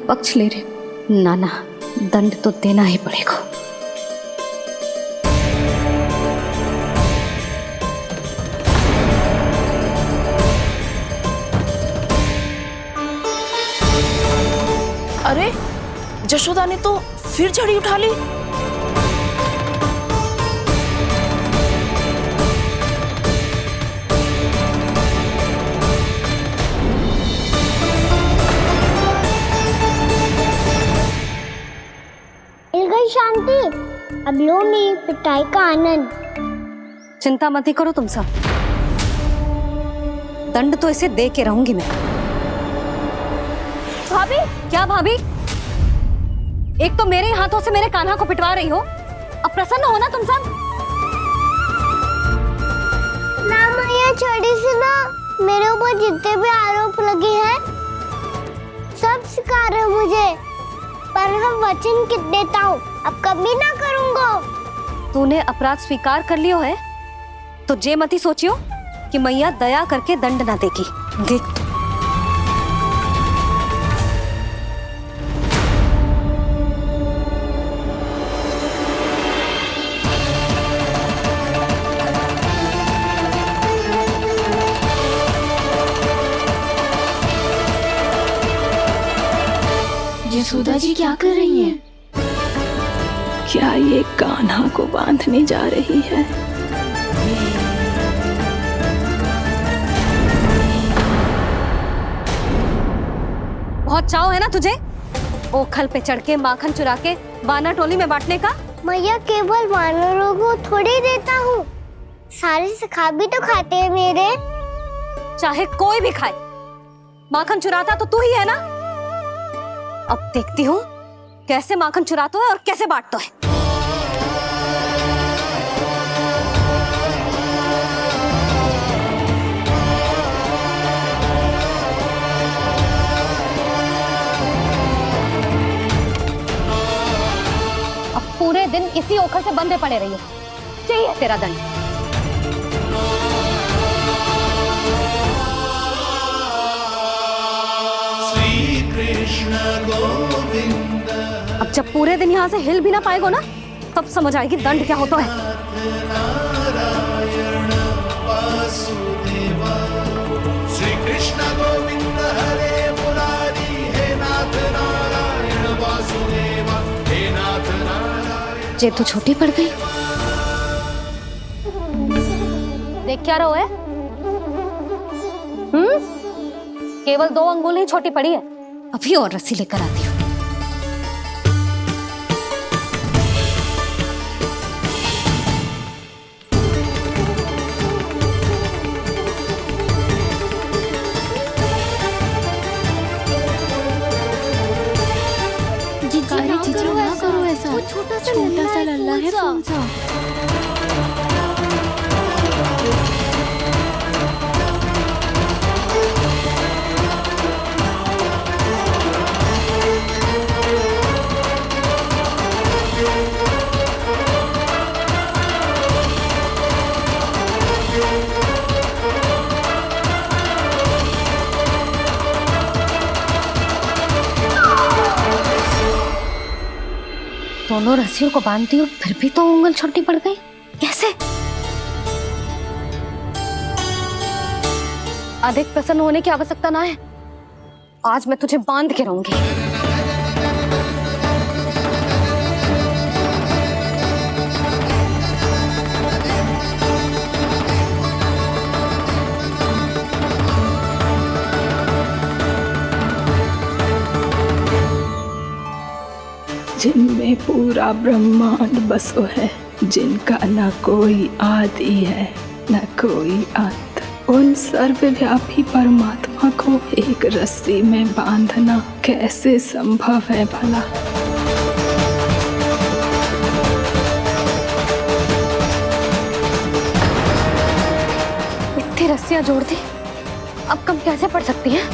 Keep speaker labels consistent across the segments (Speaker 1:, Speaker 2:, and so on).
Speaker 1: पक्ष ले रहे हो। ना ना, दंड तो देना ही पड़ेगा।
Speaker 2: अरे जशोदा ने तो फिर छड़ी उठा ली।
Speaker 3: मिल गई शांति, अब लो मेरी पिटाई का आनंद।
Speaker 1: चिंता मत ही करो तुम सब, दंड तो इसे दे के रहूंगी मैं। भाभी? क्या भाभी? एक तो मेरे हाथों से मेरे कान्हा को पिटवा रही हो, अब प्रसन्न हो ना तुम सब?
Speaker 3: ना मैया, छड़ी से ना मेरे ऊपर जितने भी आरोप लगे हैं सब स्वीकार है मुझे, पर हम वचन कित देता हूँ, अब कभी ना करूँगा।
Speaker 1: तूने अपराध स्वीकार कर लियो है तो जे मती सोचियो कि मैया दया करके दंड ना देगी। देख
Speaker 4: यशोदा जी क्या कर रही हैं? क्या ये कान्हा को बांधने जा रही है?
Speaker 1: बहुत चाव है ना तुझे ओखल पे चढ़ के माखन चुरा के वानर टोली में बांटने का?
Speaker 3: मैया केवल वानरों को थोड़ी देता हूँ, सारे सखा भी तो खाते हैं मेरे।
Speaker 1: चाहे कोई भी खाए, माखन चुराता तो तू ही है ना। अब देखती हूँ कैसे माखन चुराता है और कैसे बांटता है। अब पूरे दिन इसी ओखल से बंधे पड़े रहिए, चाहिए तेरा दंड। अब जब पूरे दिन यहाँ से हिल भी ना पाएगो ना, तब समझ आएगी दंड क्या होता है।
Speaker 5: श्री कृष्ण गोविंद हरे मुरारी, हे नाथ नारायण वासुदेव, हे नाथ नारायण।
Speaker 1: जे तो छोटी पड़ गई। देख क्या रहो है? केवल 2 अंगुल ही छोटी पड़ी है, अभी और रस्सी लेकर आती हूँ।
Speaker 4: जीजू ना करो ऐसा, छोटा सा लल्ला है कौन सा?
Speaker 1: दोनों रस्सियों को बांधती हूँ, फिर भी तो उंगल छोटी पड़ गई। कैसे? अधिक प्रसन्न होने की आवश्यकता ना है, आज मैं तुझे बांध के रहूंगी।
Speaker 4: जिनमें पूरा ब्रह्मांड बसो है, जिनका न कोई आदि है न कोई अंत, उन सर्वव्यापी परमात्मा को एक रस्सी में बांधना कैसे संभव है भला?
Speaker 1: इतनी रस्सियां जोड़ दी, अब कम कैसे पड़ सकती हैं?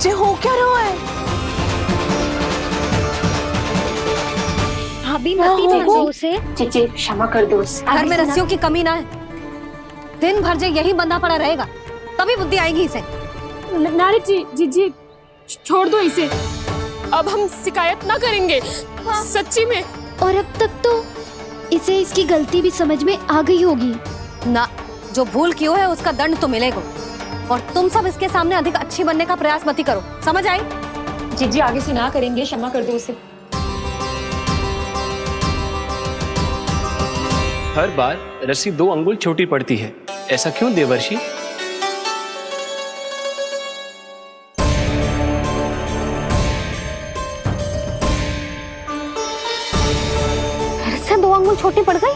Speaker 2: जे हो क्या रहा है?
Speaker 1: भाभी मती दो उसे,
Speaker 6: चीची क्षमा कर दो उसे।
Speaker 1: घर में रस्सियों की कमी ना है, दिन भर जे यही बंधा पड़ा रहेगा, तभी बुद्धि आएगी इसे।
Speaker 7: नारद जी जी जी छोड़ दो इसे, अब हम शिकायत ना करेंगे। सच्ची में।
Speaker 8: और अब तक तो इसे इसकी गलती भी समझ में आ गई होगी
Speaker 1: ना। जो भूल की है उसका दंड तो मिलेगा। और तुम सब इसके सामने अधिक अच्छी बनने का प्रयास मत ही करो, समझ आई?
Speaker 6: जी जी आगे से ना करेंगे, क्षमा कर दो उसे।
Speaker 9: हर बार रस्सी 2 अंगुल छोटी पड़ती है, ऐसा क्यों देवर्षि?
Speaker 1: फिर से 2 अंगुल छोटी पड़ गई?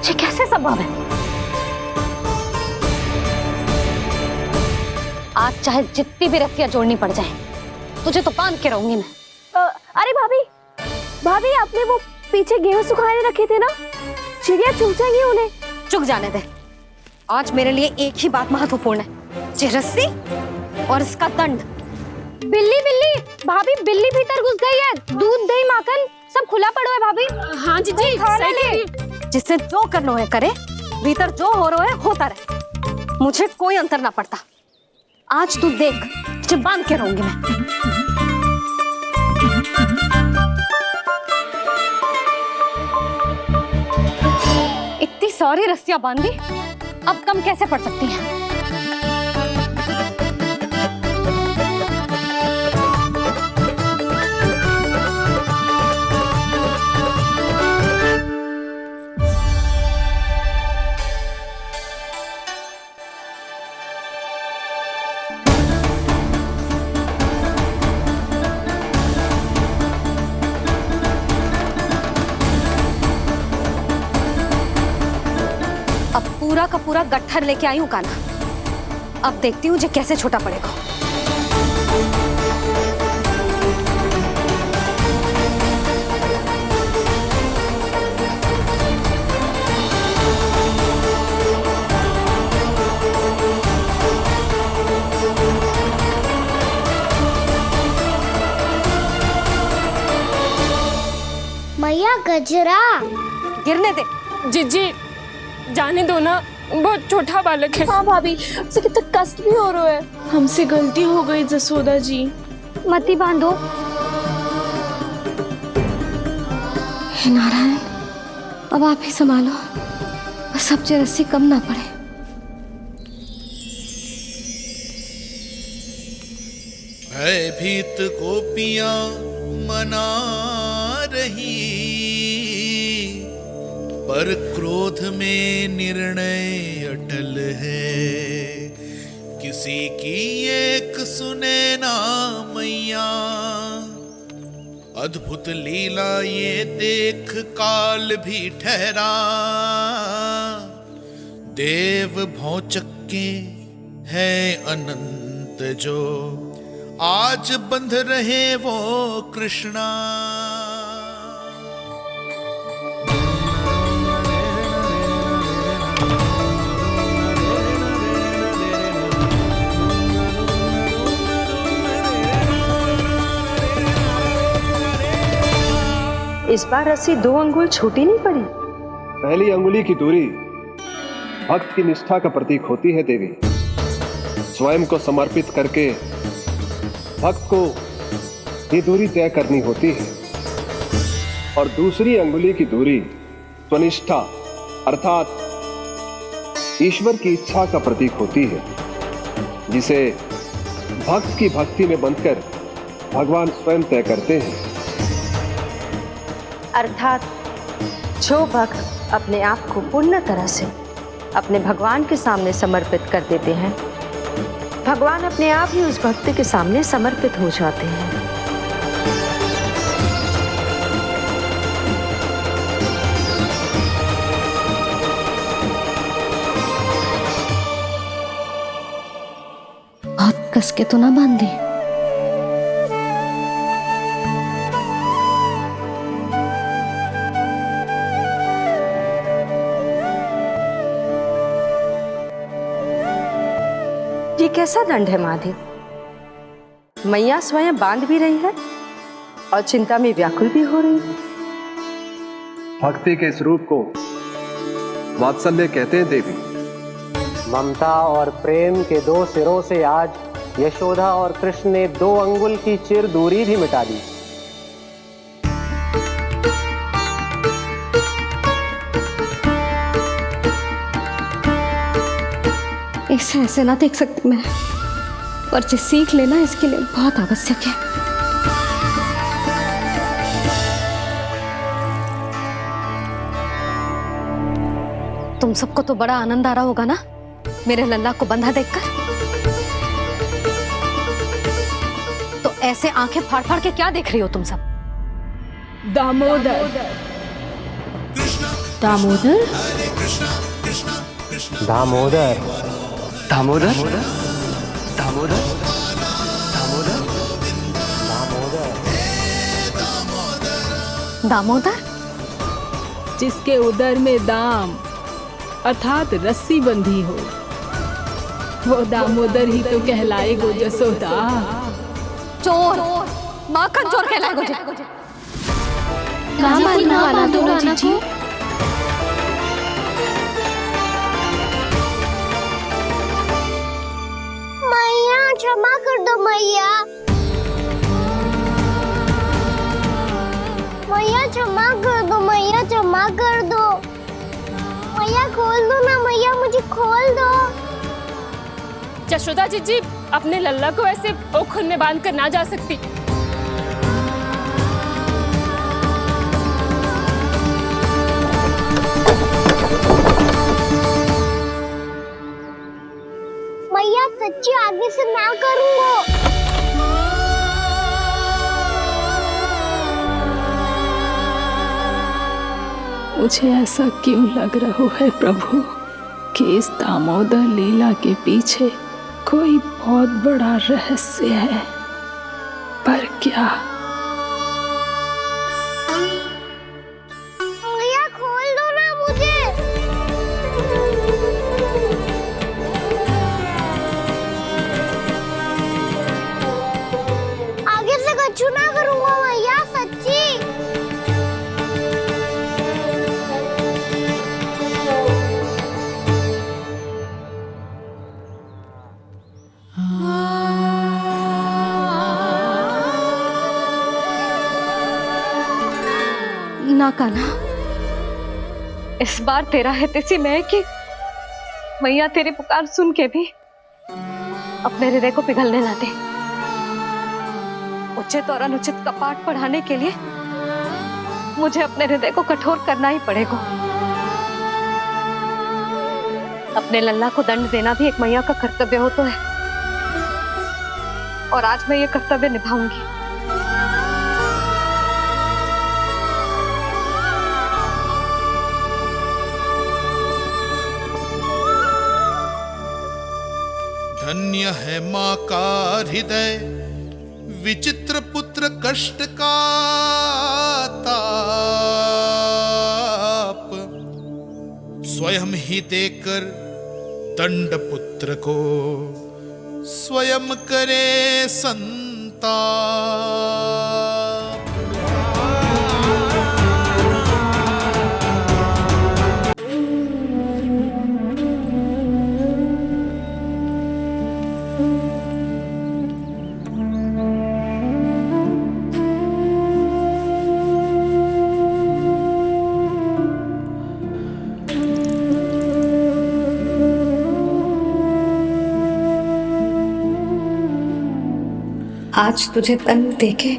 Speaker 1: ये कैसे संभव है? आज चाहे जितनी भी रस्सियां जोड़नी पड़ जाए, तुझे तो बांध के रहूंगी मैं।
Speaker 2: अरे भाभी, भाभी आपने वो पीछे गेहूं सुखाने रखे थे ना, चिड़िया चुग जाएंगी उन्हें।
Speaker 1: चुक जाने दे। आज मेरे लिए एक ही बात महत्वपूर्ण है, ये रस्सी और इसका दंड।
Speaker 8: बिल्ली बिल्ली भाभी, बिल्ली भीतर घुस गई है। दूध दही माखन सब खुला पड़ो है भाभी।
Speaker 7: हाँ जी जी सही कह रही है।
Speaker 1: जिससे जो करना है करे, भीतर जो हो रहा है होता रहे, मुझे कोई अंतर ना पड़ता। आज तू देख, तुझे बांध के रहूंगी मैं। इतनी सारी रस्सियां बांधी, अब कम कैसे पड़ सकती हैं? पूरा का पूरा गट्ठर लेके आई हूँ कान्हा। अब देखती हूँ जे कैसे छोटा पड़ेगा।
Speaker 3: मैया गजरा
Speaker 1: गिरने दे।
Speaker 7: जी जी जाने दो ना, बहुत छोटा बालक है।
Speaker 2: हाँ भाभी, उसे कितना कष्ट भी हो रहा है। हमसे गलती हो गई जसोदा जी।
Speaker 8: मत ही बांधो। हे नारायण, अब आप ही संभालो, बस अब ये रस्सी कम ना पड़े।
Speaker 5: भयभीत गोपियां मना रही, पर क्रोध में निर्णय अटल है। किसी की एक सुने ना मैया, अद्भुत लीला ये देख काल भी ठहरा। देव भौचक्के है अनंत जो, आज बंध रहे वो कृष्णा।
Speaker 10: इस बार रस्सी 2 अंगुल छोटी नहीं पड़ी।
Speaker 11: पहली अंगुली की दूरी भक्त की निष्ठा का प्रतीक होती है देवी। स्वयं को समर्पित करके भक्त को ये दूरी तय करनी होती है। और दूसरी अंगुली की दूरी स्वनिष्ठा अर्थात ईश्वर की इच्छा का प्रतीक होती है, जिसे भक्त की भक्ति में बंधकर भगवान स्वयं तय करते हैं।
Speaker 10: अर्थात जो भक्त अपने आप को पूर्ण तरह से अपने भगवान के सामने समर्पित कर देते हैं, भगवान अपने आप ही उस भक्त के सामने समर्पित हो जाते हैं।
Speaker 8: बहुत कस के तो ना बांधी।
Speaker 10: ये कैसा दंड है माधव? मैया स्वयं बांध भी रही है और चिंता में व्याकुल भी हो रही है।
Speaker 11: भक्ति के स्वरूप को वात्सल्य कहते हैं देवी।
Speaker 12: ममता और प्रेम के दो सिरों से आज यशोदा और कृष्ण ने 2 अंगुल की चिर दूरी भी मिटा दी।
Speaker 8: इसे ऐसे ना देख सकती मैं, पर जो सीख लेना इसके लिए बहुत आवश्यक है।
Speaker 1: तुम सबको तो बड़ा आनंद आ रहा होगा ना मेरे लल्ला को बंधा देखकर। तो ऐसे आंखें फाड़ फाड़ के क्या देख रही हो तुम सब?
Speaker 4: दामोदर। दामोदर।
Speaker 12: दामोदर।
Speaker 9: दामोदर। दामोदर।
Speaker 1: दामोदर।
Speaker 4: जिसके उदर में दाम अर्थात रस्सी बंधी हो, वो दामोदर ही तो कहलाएगो जसोदा।
Speaker 1: चोर, माखन चोर कहलाएगो जी।
Speaker 8: काम आना वाला तो जीजी।
Speaker 3: मैया क्षमा कर दो मैया। मैया क्षमा कर दो, मैया क्षमा कर दो। मैया खोल दो ना मैया, मुझे खोल दो।
Speaker 7: यशोदा जीजी अपने लल्ला को ऐसे ओखुन में बांध कर ना जा सकती।
Speaker 3: मैया सच्ची आगे से ना करूँगा।
Speaker 4: मुझे ऐसा क्यों लग रहा है प्रभु कि इस दामोदर लीला के पीछे कोई बहुत बड़ा रहस्य है, पर क्या?
Speaker 3: मैया खोल दो ना मुझे। आगे से कछु ना करूँगा मैया, सच्ची।
Speaker 1: ना कान्हा, इस बार तेरा है तेसी में कि मैया तेरी पुकार सुन के भी अपने हृदय को पिघलने ना दे। उचित और अनुचित का पाठ पढ़ाने के लिए मुझे अपने हृदय को कठोर करना ही पड़ेगा। अपने लल्ला को दंड देना भी एक मैया का कर्तव्य हो तो है, और आज मैं ये कर्तव्य निभाऊंगी।
Speaker 5: धन्य है माँ का हृदय, विचित्र पुत्र कष्ट का ताप, स्वयं ही देकर दंड पुत्र को स्वयं करे संताप।
Speaker 8: आज तुझे दंड देके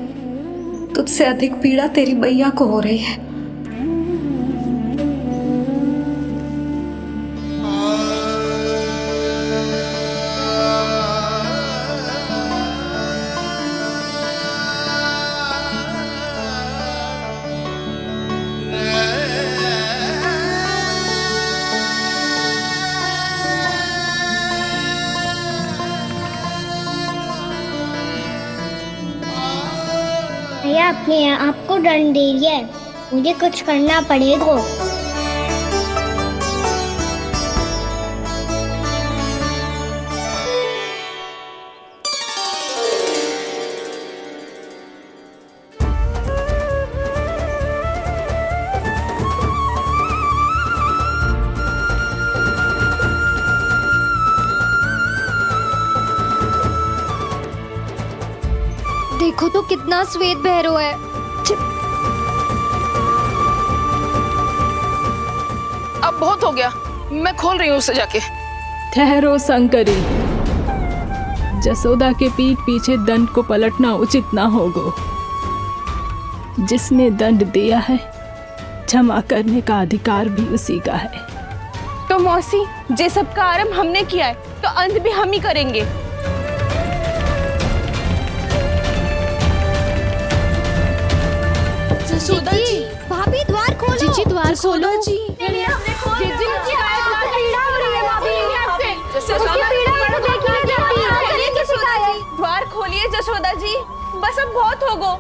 Speaker 8: तुझसे अधिक पीड़ा तेरी मैया को हो रही है।
Speaker 3: भैया अपने आप को दंड दे रही है, मुझे कुछ करना पड़ेगा।
Speaker 8: देखो तो कितना श्वेत भैरव है।
Speaker 7: अब बहुत हो गया, मैं खोल रही हूँ उसे जाके।
Speaker 4: ठहरो शंकरी, जसोदा के पीठ पीछे दंड को पलटना उचित ना होगा। जिसने दंड दिया है, क्षमा करने का अधिकार भी उसी का है।
Speaker 2: तो मौसी, जे सब का आरंभ हमने किया है तो अंत भी हम ही करेंगे।
Speaker 8: जसोदा जी, भाभी द्वार खोलो। जीजी द्वार खोलो। जी
Speaker 2: द्वार खोलिए जसोदा जी, बस अब बहुत हो गो।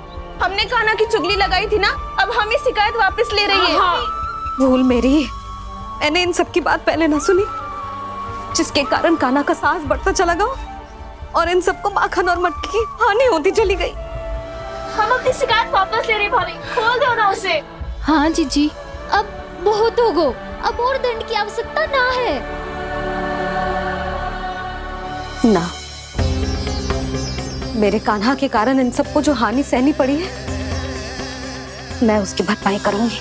Speaker 2: हमने कान्हा की चुगली लगाई थी ना, अब हम ही शिकायत वापस ले रही है।
Speaker 1: भूल मेरी, मैंने इन सब की बात पहले ना सुनी, जिसके कारण कान्हा का साहस बढ़ता चला गया और इन सबको माखन और मटकी की हानि होती चली गई।
Speaker 2: हम अपनी शिकायत वापस ले रहे भाभी, खोल दो ना उसे।
Speaker 8: हाँ जीजी, अब बहुत हो गो, अब और दंड की आवश्यकता ना है।
Speaker 1: ना, मेरे कान्हा के कारण इन सबको जो हानि सहनी पड़ी है, मैं उसकी भरपाई करूंगी।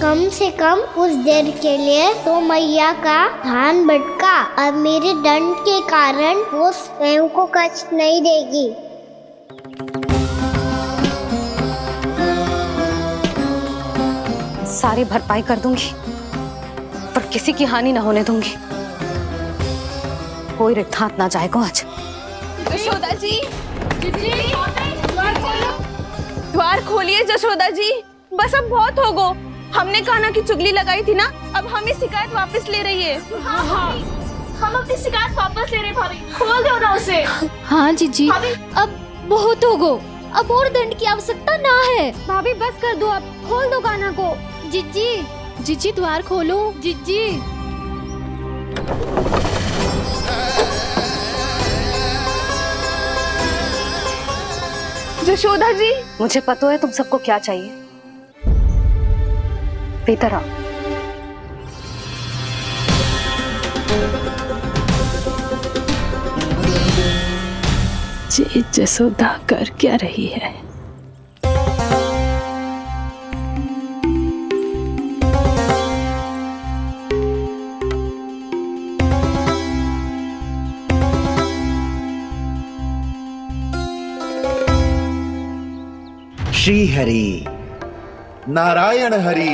Speaker 3: कम से कम कुछ देर के लिए तो मैया का ध्यान भटका और मेरे दंड के कारण वो स्वयं को कष्ट नहीं देगी।
Speaker 1: सारी भरपाई कर दूंगी, पर किसी की हानि ना होने दूंगी। कोई रिक्त हाथ ना जाएगा आज।
Speaker 2: जसोदा जी, द्वार खोलिए जसोदा जी, बस अब बहुत हो गो। हमने कान्हा की चुगली लगाई थी ना, अब हम ही शिकायत वापस ले रही है। हम अपनी शिकायत वापस ले रहे भाभी, खोल दो ना उसे।
Speaker 8: हाँ जीजी, अब बहुत हो गो, अब और दंड की आवश्यकता ना है।
Speaker 2: भाभी बस कर दो, अब खोल दो कान्हा को।
Speaker 8: जीजी, जीजी द्वार खोलो। जीजी,
Speaker 2: जशोदा जी,
Speaker 1: मुझे पता है तुम सबको क्या चाहिए। भीतर आओ।
Speaker 4: जी जसोदा कर क्या रही है?
Speaker 13: श्री हरि नारायण हरि।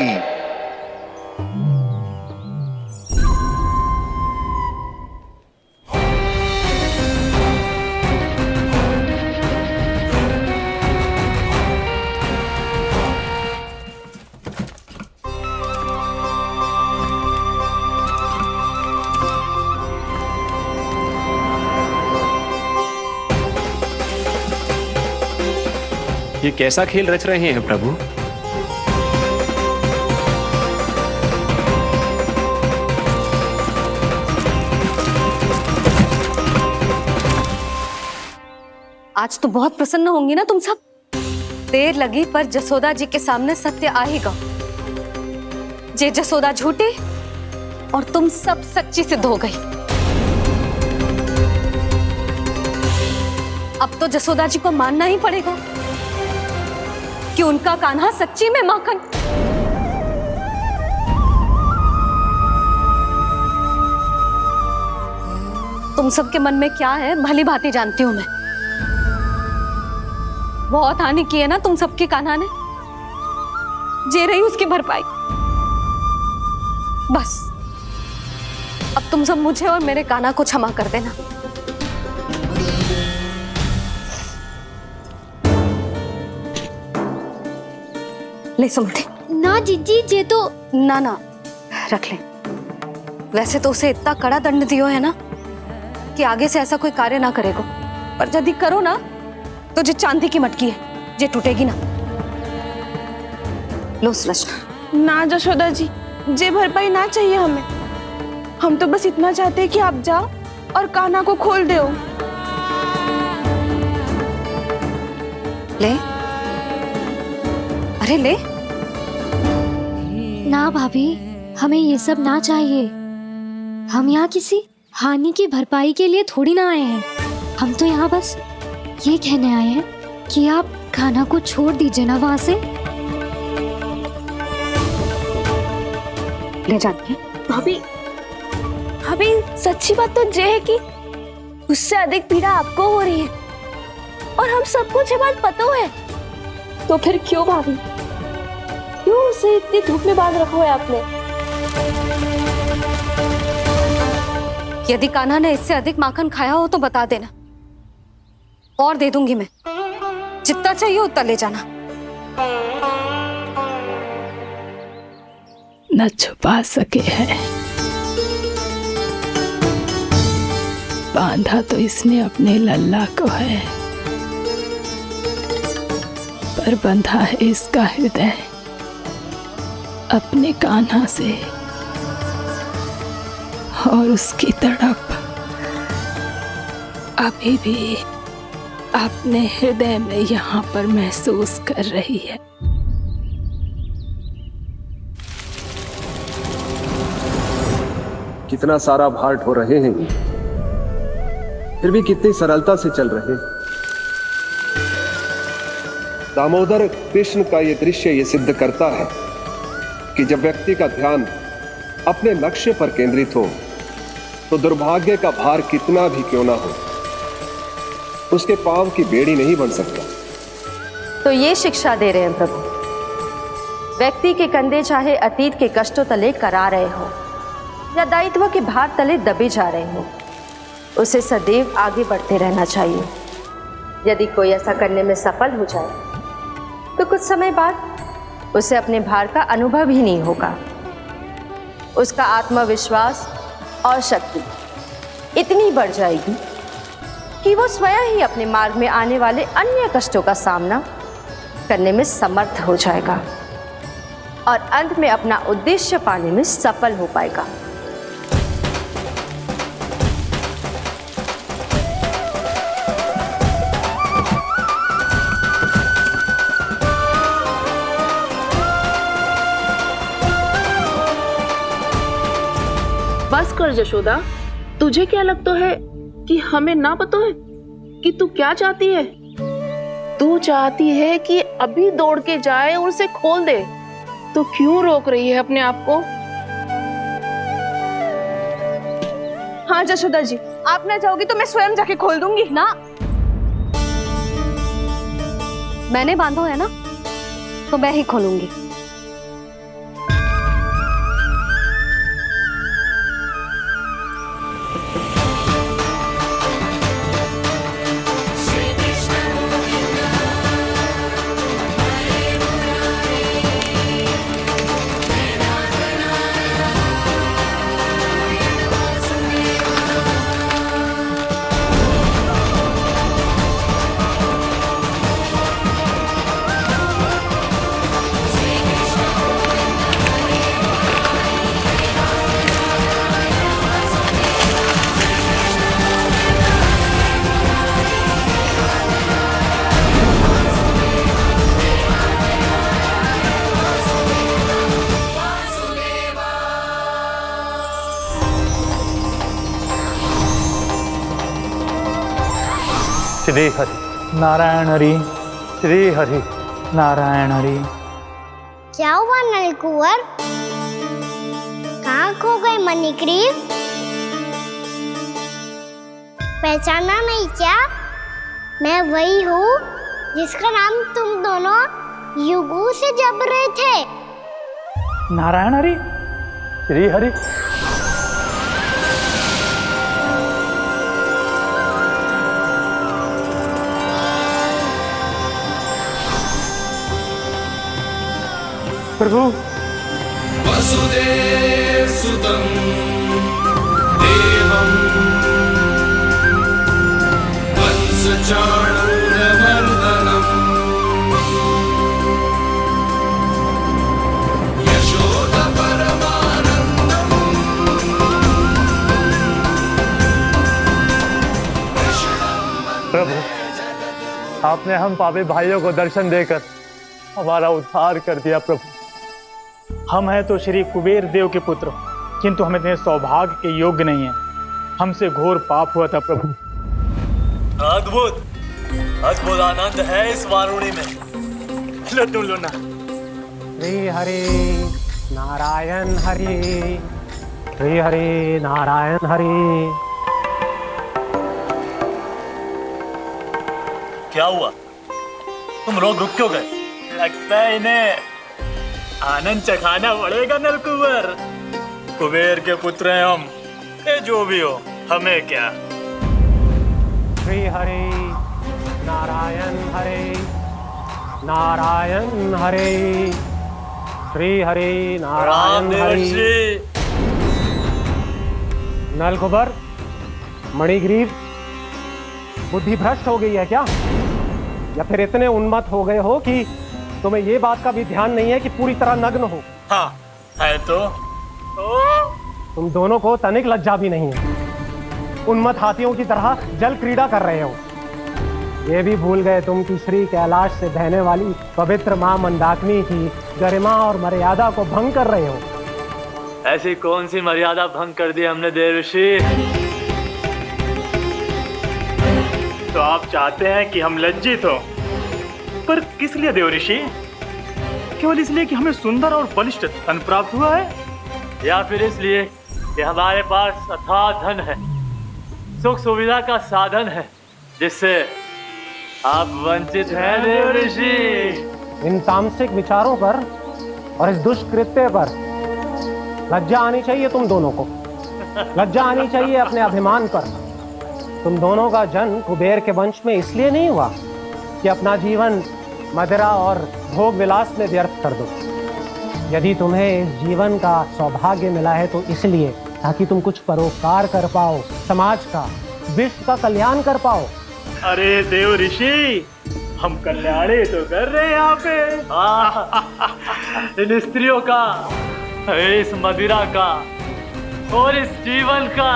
Speaker 9: ये कैसा खेल रच रहे हैं प्रभु?
Speaker 1: आज तो बहुत प्रसन्न होंगी ना तुम सब। देर लगी पर जसोदा जी के सामने सत्य आएगा। जे जसोदा झूठी और तुम सब सच्ची सिद्ध हो गई। अब तो जसोदा जी को मानना ही पड़ेगा कि उनका कान्हा सच्ची में माखन। तुम सबके मन में क्या है भली भांति जानती हूं मैं। बहुत हानि की है ना तुम सबके कान्हा ने, जे रही उसकी भरपाई। बस अब तुम सब मुझे और मेरे कान्हा को क्षमा कर देना। ले सुमति।
Speaker 8: ना जीजी, जे तो
Speaker 1: ना ना रख ले। वैसे तो उसे इतना कड़ा दंड दियो है ना कि आगे से ऐसा कोई कार्य ना करेगा, पर यदि करो ना तो जो चांदी की मटकी है जे टूटेगी ना। लो सुलक्षणा।
Speaker 2: ना जशोदा जी, जे भरपाई ना चाहिए हमें। हम तो बस इतना चाहते हैं कि आप जाओ और कान्हा को खोल दो।
Speaker 1: ले, अरे ले।
Speaker 8: ना भाभी, हमें ये सब ना चाहिए। हम यहाँ किसी हानि की भरपाई के लिए थोड़ी ना आए हैं। हम तो यहाँ बस ये कहने आए हैं कि आप खाना को छोड़ दीजिए ना वहां से।
Speaker 1: ले जाती है।
Speaker 2: भाभी भाभी सच्ची बात तो ये है कि उससे अधिक पीड़ा आपको हो रही है और हम सबको ये बात पता है। तो फिर क्यों भाभी, क्यों उसे इतनी धूप में बांध रखा है आपने?
Speaker 1: यदि कान्हा ने इससे अधिक माखन खाया हो तो बता देना, और दे दूंगी मैं। जितना चाहिए उतना ले जाना।
Speaker 4: न छुपा सके है, बांधा तो इसने अपने लल्ला को है, पर बंधा है इसका हृदय अपने कान्हा से, और उसकी तड़प अभी भी अपने हृदय में यहाँ पर महसूस कर रही है।
Speaker 11: कितना सारा भार ढो रहे हैं, फिर भी कितनी सरलता से चल रहे हैं। दामोदर कृष्ण का ये दृश्य ये सिद्ध करता है कि जब व्यक्ति का ध्यान अपने लक्ष्य पर केंद्रित हो तो दुर्भाग्य का भार कितना भी क्यों ना हो, उसके पांव की बेड़ी नहीं बन सकता।
Speaker 10: तो ये शिक्षा दे रहे हैं प्रभु, व्यक्ति के कंधे चाहे अतीत के कष्टों तले करा रहे हो या दायित्व के भार तले दबे जा रहे हो, उसे सदैव आगे बढ़ते रहना चाहिए। यदि कोई ऐसा करने में सफल हो जाए तो कुछ समय बाद उसे अपने भार का अनुभव ही नहीं होगा। उसका आत्मविश्वास और शक्ति इतनी बढ़ जाएगी कि वो स्वयं ही अपने मार्ग में आने वाले अन्य कष्टों का सामना करने में समर्थ हो जाएगा और अंत में अपना उद्देश्य पाने में सफल हो पाएगा।
Speaker 2: बस कर यशोदा, तुझे क्या लगता है कि हमें ना पता है कि तू क्या चाहती है? तू चाहती है कि अभी दौड़ के जाए और उसे खोल दे, तो क्यों रोक रही है अपने आप को? हाँ यशोदा जी, आप ना जाओगी तो मैं स्वयं जाके खोल दूंगी।
Speaker 1: ना, मैंने बांधा है ना, तो मैं ही खोलूंगी।
Speaker 14: श्री हरि नारायण हरि, श्री हरि नारायण हरि।
Speaker 3: क्या हुआ नलकुंवर? कहाँ खो गए मणिग्रीव? पहचाना नहीं क्या? मैं वही हूँ जिसका नाम तुम दोनों युगों से जप रहे थे।
Speaker 14: नारायण हरि, श्री हरि। प्रभु
Speaker 5: वसुदेव सुतं देवं वंशचाणूरमर्दनम् यशोदा परमानन्दम्
Speaker 14: प्रभु, आपने हम पापी भाइयों को दर्शन देकर हमारा उद्धार कर दिया। प्रभु, हम हैं तो श्री कुबेर देव के पुत्र, किंतु हम इतने सौभाग्य के योग्य नहीं हैं। हमसे घोर पाप हुआ था प्रभु। अद्भुत अद्भुत आनंद है इस वारुणी में। लो तुम लो ना।
Speaker 12: श्री हरि नारायण हरि, श्री हरि नारायण हरि।
Speaker 14: क्या हुआ? तुम लोग रुक क्यों गए? लगता है इन्हें आनंद चखाना पड़ेगा नलकुबर। कुबेर के पुत्र हैं हम, ये जो भी हो हमें क्या।
Speaker 12: श्री हरि नारायण हरि, नारायण हरि, श्री हरि नारायण हरि। नलकुबर, मणिग्रीव, बुद्धि भ्रष्ट हो गई है क्या? या फिर इतने उन्मत्त हो गए हो कि तुम्हें ये बात का भी ध्यान नहीं है कि पूरी तरह नग्न हो?
Speaker 14: हाँ है तो।
Speaker 12: तुम दोनों को तनिक लज्जा भी नहीं है। उन्मत्त हाथियों की तरह जल क्रीड़ा कर रहे हो। ये भी भूल गए तुम कि श्री कैलाश से बहने वाली पवित्र मां मंदाकिनी की गरिमा और मर्यादा को भंग कर रहे हो।
Speaker 14: ऐसी कौन सी मर्यादा भंग कर दी हमने देवर्षि? तो आप चाहते हैं कि हम लज्जित हो, पर किस लिए देवर्षि? केवल इसलिए कि हमें सुंदर और बलिष्ठ धन प्राप्त हुआ है, या फिर इसलिए कि हमारे पास अथाह धन है, सुख सुविधा का साधन है, जिससे आप वंचित हैं देवर्षि?
Speaker 12: इन तामसिक विचारों पर और इस दुष्कृत्य पर लज्जा आनी चाहिए तुम दोनों को। लज्जा आनी चाहिए अपने अभिमान पर। तुम दोनों का जन्म कुबेर के वंश में इसलिए नहीं हुआ कि अपना जीवन मदिरा और भोग विलास में व्यर्थ कर दो। यदि तुम्हें इस जीवन का सौभाग्य मिला है तो इसलिए ताकि तुम कुछ परोपकार कर पाओ, समाज का, विश्व का कल्याण कर पाओ।
Speaker 14: अरे देव ऋषि, हम कल्याणी तो कर रहे हैं यहाँ पे। इन स्त्रियों का, इस मदिरा का और इस जीवन का।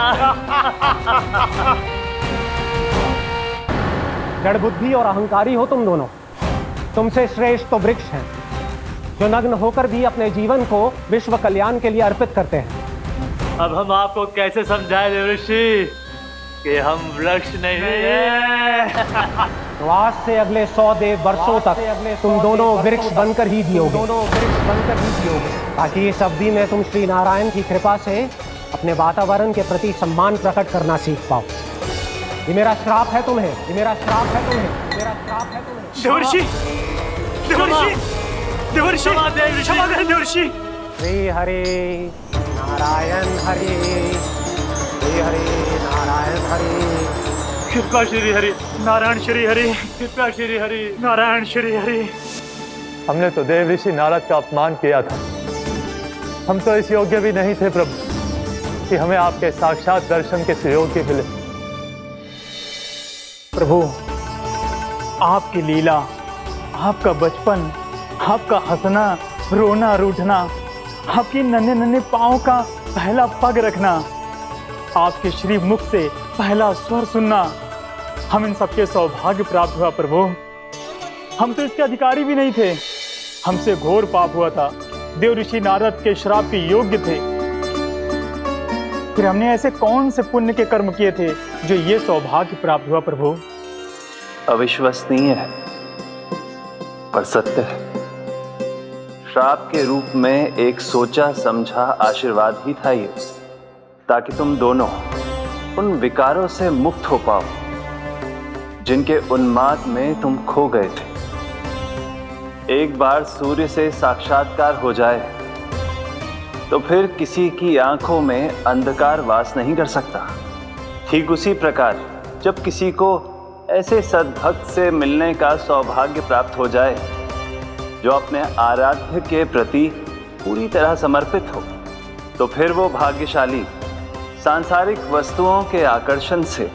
Speaker 12: जड़ बुद्धि और अहंकारी हो तुम दोनों। तुमसे श्रेष्ठ तो वृक्ष हैं, जो नग्न होकर भी अपने जीवन को विश्व कल्याण के लिए अर्पित करते हैं।
Speaker 14: अब हम आपको कैसे समझाएं देवर्षि कि हम वृक्ष नहीं हैं?
Speaker 12: तो आज से अगले 100 देव वर्षों तक तुम दोनों वृक्ष बनकर ही जियोगे, ताकि इस अवधि में तुम श्री नारायण की कृपा से अपने वातावरण के प्रति सम्मान प्रकट करना सीख पाओ। ये मेरा श्राप है तुम्हें, ये मेरा श्राप है तुम्हें, मेरा श्राप है तुम्हें।
Speaker 14: देवर्षि, देवर्षि, देवर्षि, क्षमा करें देवर्षि।
Speaker 12: श्री हरि नारायण हरि, श्री हरि नारायण हरि।
Speaker 14: कृपा श्री हरि नारायण श्री हरि, कृपा श्री हरि नारायण श्री हरि। हमने तो देव ऋषि नारद का अपमान किया था। हम तो इस योग्य भी नहीं थे प्रभु कि हमें आपके साक्षात दर्शन के सुयोग्य मिले। प्रभु, आपकी लीला, आपका बचपन, आपका हंसना, रोना, रूठना, आपकी नन्हे नन्हे पाँव का पहला पग रखना, आपके श्री मुख से पहला स्वर सुनना, हम इन सबके सौभाग्य प्राप्त हुआ प्रभु। हम तो इसके अधिकारी भी नहीं थे। हमसे घोर पाप हुआ था, देव ऋषि नारद के श्राप के योग्य थे। फिर हमने ऐसे कौन से पुण्य के कर्म किए थे जो ये सौभाग्य प्राप्त हुआ प्रभु?
Speaker 15: अविश्वसनीय है पर सत्य है। श्राप के रूप में एक सोचा समझा आशीर्वाद ही था ये, ताकि तुम दोनों उन विकारों से मुक्त हो पाओ जिनके उन्माद में तुम खो गए थे। एक बार सूर्य से साक्षात्कार हो जाए तो फिर किसी की आंखों में अंधकार वास नहीं कर सकता। ठीक उसी प्रकार जब किसी को ऐसे सद्भक्त से मिलने का सौभाग्य प्राप्त हो जाए जो अपने आराध्य के प्रति पूरी तरह समर्पित हो, तो फिर वो भाग्यशाली सांसारिक वस्तुओं के आकर्षण से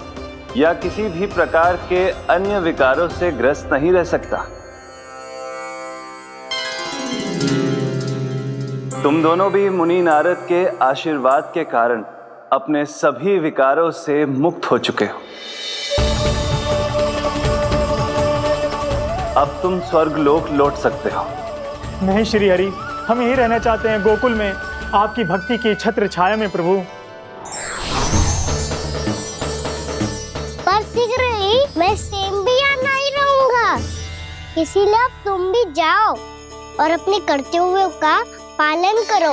Speaker 15: या किसी भी प्रकार के अन्य विकारों से ग्रस्त नहीं रह सकता। तुम दोनों भी मुनि नारद के आशीर्वाद के कारण अपने सभी विकारों से मुक्त हो चुके हो। अब तुम स्वर्गलोक लौट सकते हो।
Speaker 14: नहीं श्री हरि, हम यही रहना चाहते हैं गोकुल में, आपकी भक्ति की छत्र छाया में प्रभु।
Speaker 3: पर सीख रही, मैं सेम भी यहाँ नहीं रहूंगा। इसीलिए अब तुम भी जाओ और अपने कर्तव्यों का पालन करो।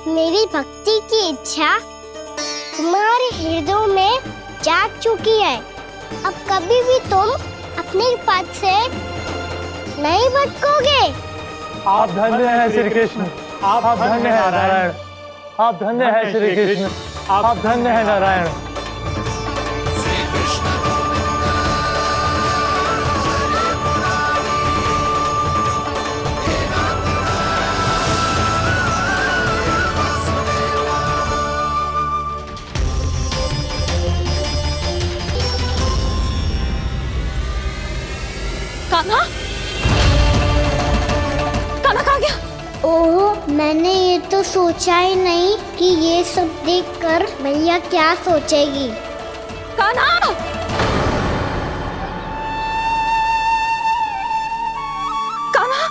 Speaker 3: मेरी भक्ति की इच्छा तुम्हारे हृदयों में जाग चुकी है। अब कभी भी तुम अपने पथ से नहीं भटकोगे।
Speaker 14: आप धन्य हैं श्री कृष्ण, आप धन्य हैं नारायण, आप धन्य हैं श्री कृष्ण, आप धन्य हैं नारायण।
Speaker 2: कान्हा, कान्हा कहाँ गया?
Speaker 3: ओह, मैंने ये तो सोचा ही नहीं कि ये सब देखकर मैया क्या सोचेगी।
Speaker 2: कान्हा! कान्हा!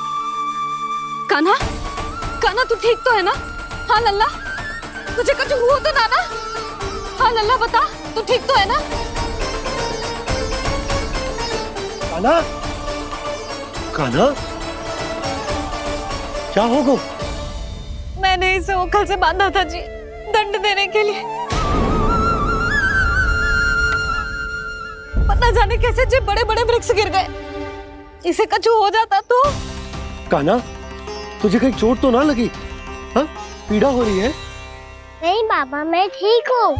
Speaker 2: कान्हा! कान्हा तू ठीक तो है ना? हाँ लल्ला, तुझे कुछ हुआ तो ना ना? हाँ लल्ला बता, तू ठीक तो है ना?
Speaker 16: कान्हा, कान्हा, क्या होगा?
Speaker 2: मैंने इसे ओखल से बांधा था जी, दंड देने के लिए। पता जाने कैसे जी बड़े बड़े वृक्ष गिर गए। इसे कुछ हो जाता तो?
Speaker 16: कान्हा, तुझे कहीं चोट तो ना लगी? हाँ, पीड़ा हो रही है?
Speaker 3: नहीं बाबा, मैं ठीक हूँ।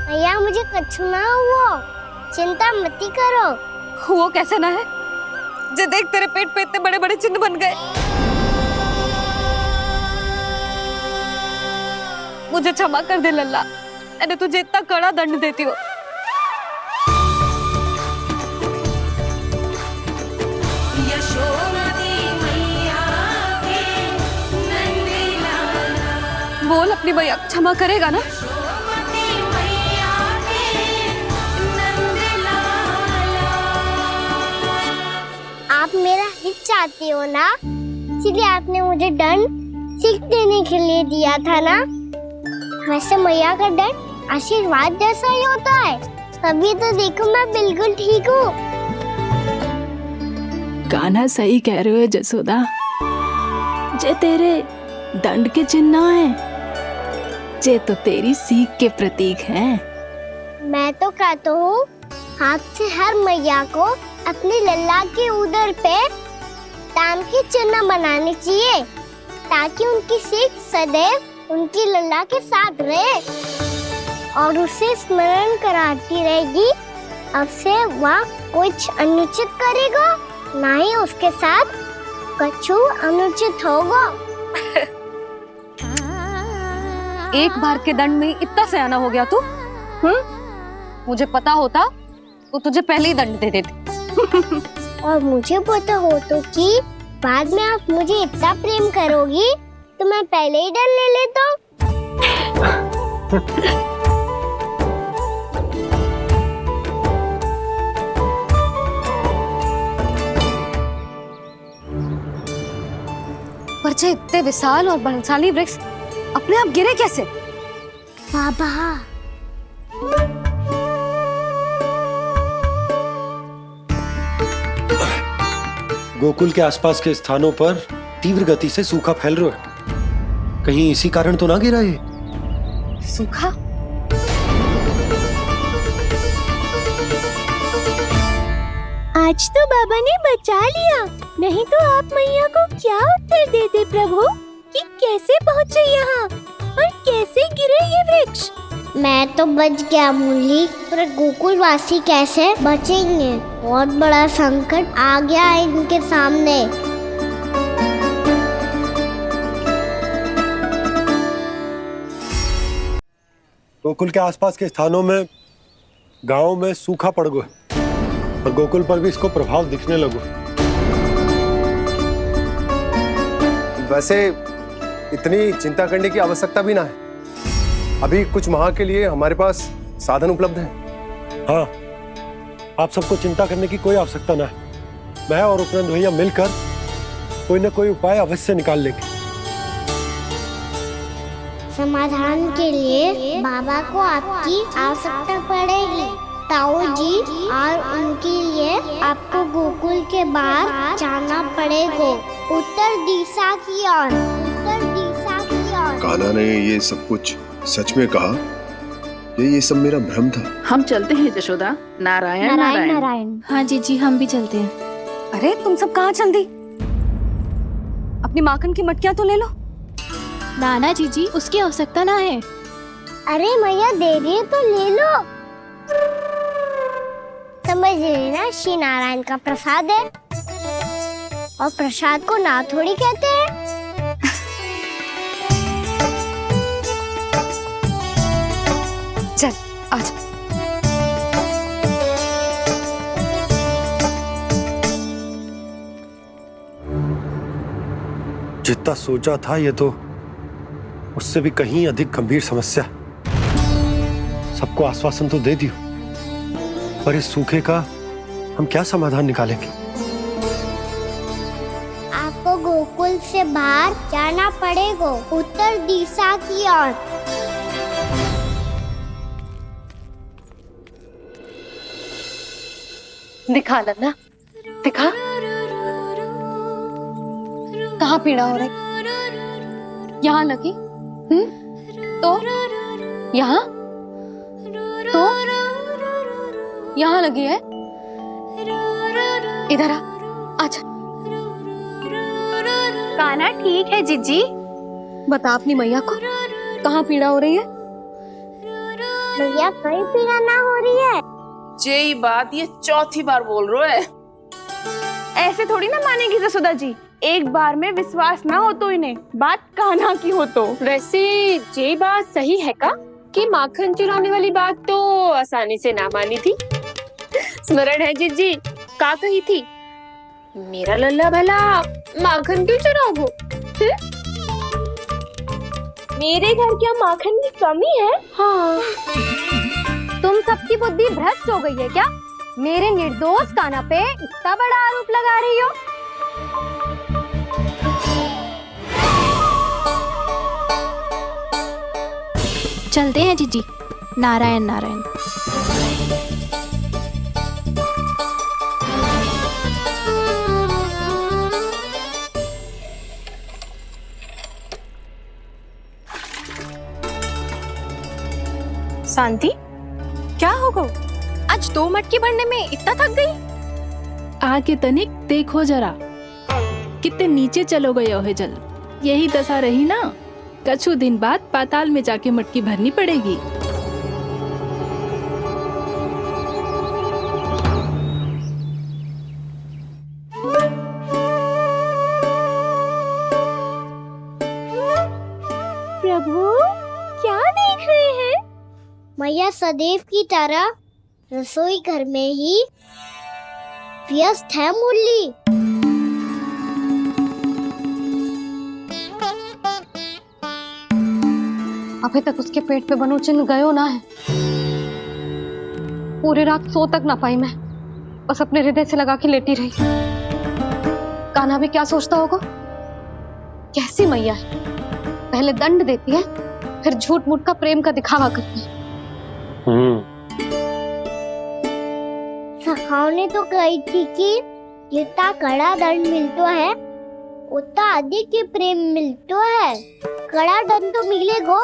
Speaker 3: मैया मुझे कुछ ना हुआ, चिंता मत करो।
Speaker 2: वो कैसे ना है? जे देख तेरे पेट पे इतने बड़े बड़े चिन्ह बन गए। मुझे क्षमा कर दे लल्ला, मैंने तुझे इतना कड़ा दंड देती हो। बोल अपनी भैया क्षमा करेगा ना?
Speaker 3: आप मेरा हित चाहती हो ना, इसलिए आपने मुझे दंड सीख देने के लिए दिया था ना। वैसे मैया का दंड आशीर्वाद जैसा ही होता है, तभी तो देखो मैं बिल्कुल ठीक हूँ।
Speaker 4: कान्हा सही कह रहे हो जसोदा, जे तेरे दंड के चिन्ह है, जे तो तेरी सीख के प्रतीक हैं।
Speaker 3: मैं तो कहता हूँ हाथ से हर मैया को अपनी लल्ला के उदर पे ताम के चिन्ह बनाने चाहिए, ताकि उनकी सीख सदैव उनकी लल्ला के साथ रहे और उसे स्मरण कराती रहेगी। अब से वह कुछ अनुचित करेगा, ना ही उसके साथ कुछ अनुचित होगा।
Speaker 1: एक बार के दंड में इतना सयाना हो गया तू? मुझे पता होता तो तुझे पहले ही दंड दे देती।
Speaker 3: और मुझे पता हो तो कि बाद में आप मुझे इतना प्रेम करोगी तो मैं पहले ही डर ले लेता हूँ।
Speaker 1: पर जे इतने विशाल और बलशाली वृक्ष अपने आप गिरे कैसे?
Speaker 3: बाबा,
Speaker 16: गोकुल के आसपास के स्थानों पर तीव्र गति से सूखा फैल रहा है। कहीं इसी कारण तो ना गिरा ये?
Speaker 1: सूखा?
Speaker 3: आज तो बाबा ने बचा लिया, नहीं तो आप मैया को क्या उत्तर देते प्रभु कि कैसे पहुँचे यहाँ और कैसे गिरे ये वृक्ष। मैं तो बच गया मुरली, पर गोकुलवासी कैसे बचेंगे? बहुत बड़ा संकट आ गया है इनके सामने।
Speaker 16: गोकुल के आसपास के स्थानों में, गांवों में सूखा पड़ गया और गोकुल पर भी इसको प्रभाव दिखने लगा।
Speaker 11: वैसे इतनी चिंता करने की आवश्यकता भी ना है। अभी कुछ माह के लिए हमारे पास साधन उपलब्ध है।
Speaker 16: हाँ, आप सबको चिंता करने की कोई आवश्यकता ना है। मैं और उपनंद भैया मिलकर कोई ना कोई उपाय अवश्य निकाल लेंगे।
Speaker 3: समाधान के लिए बाबा को आपकी आवश्यकता पड़ेगी। ताऊ जी और उनके लिए आपको गोकुल के बाहर जाना पड़ेगा, उत्तर दिशा की ओर, उत्तर दिशा की ओर।
Speaker 11: कान्हा ने ये सब कुछ सच में कहा? ये सब मेरा भ्रम था?
Speaker 17: हम चलते हैं जशोदा। नारायण नारायण
Speaker 2: नारायण।
Speaker 8: हाँ जीजी, हम भी चलते हैं।
Speaker 1: अरे तुम सब कहाँ चल दी? अपनी माखन की मटकियाँ तो ले लो।
Speaker 8: नाना जीजी, उसकी आवश्यकता ना है।
Speaker 3: अरे मैया दे रही है तो ले लो। समझ लेना, श्री नारायण का प्रसाद है और प्रसाद को ना थोड़ी कहते हैं।
Speaker 1: चल आज
Speaker 16: जितना सोचा था ये तो उससे भी कहीं अधिक गंभीर समस्या। सबको आश्वासन तो दे दियो, पर इस सूखे का हम क्या समाधान निकालेंगे?
Speaker 3: आपको गोकुल से बाहर जाना पड़ेगा, उत्तर दिशा की ओर।
Speaker 1: दिखा लन्ना, दिखा। कहाँ पीड़ा हो रही? यहाँ लगी? तो यहाँ तो यहाँ लगी है। इधर आ, आजा।
Speaker 2: कान्हा ठीक है जीजी।
Speaker 1: बता अपनी मैया को कहाँ पीड़ा हो रही है?
Speaker 3: मैया कहीं पीड़ा ना हो रही है।
Speaker 17: यही बात ये चौथी बार बोल रहे है।
Speaker 2: ऐसे थोड़ी ना मानेगी जसोदा जी। एक बार में विश्वास ना हो तो इन्हें बात कान्हा की हो तो।
Speaker 7: वैसे ये बात सही है का कि माखन चुराने वाली बात तो आसानी से ना मानी थी। स्मरण है जीजी का कही थी, मेरा लल्ला भला माखन क्यों चुराओगे?
Speaker 2: मेरे घर क्या माखन की कमी है?
Speaker 1: हाँ। तुम सबकी बुद्धि भ्रष्ट हो गई है क्या? मेरे निर्दोष कान्हा पे इतना बड़ा आरोप लगा रही हो?
Speaker 8: चलते हैं जीजी। नारायण नारायण।
Speaker 2: शांति, क्या हो गो? आज 2 मटकी भरने में इतना थक गई?
Speaker 4: आके तनिक देखो जरा, कितने नीचे चलो गए हो जल। यही दशा रही ना, कछु दिन बाद पाताल में जाके मटकी भरनी पड़ेगी।
Speaker 3: प्रभु, क्या देख रहे हैं? मैया सदैव की तरह रसोई घर में ही व्यस्त है मुरली।
Speaker 1: अभी तक उसके पेट पे बनो चिन्ह गयो ना है। पूरी रात सो तक ना पाई मैं, बस अपने हृदय से लगा के लेटी रही। कान्हा भी क्या सोचता होगा? कैसी मैया है, पहले दंड देती है फिर झूठ मूठ का प्रेम का दिखावा करती है।
Speaker 3: सखाओ ने तो कही थी कि जितना कड़ा दंड मिलता है उतना अधिक ही प्रेम मिलता है। कड़ा दंड तो मिलेगा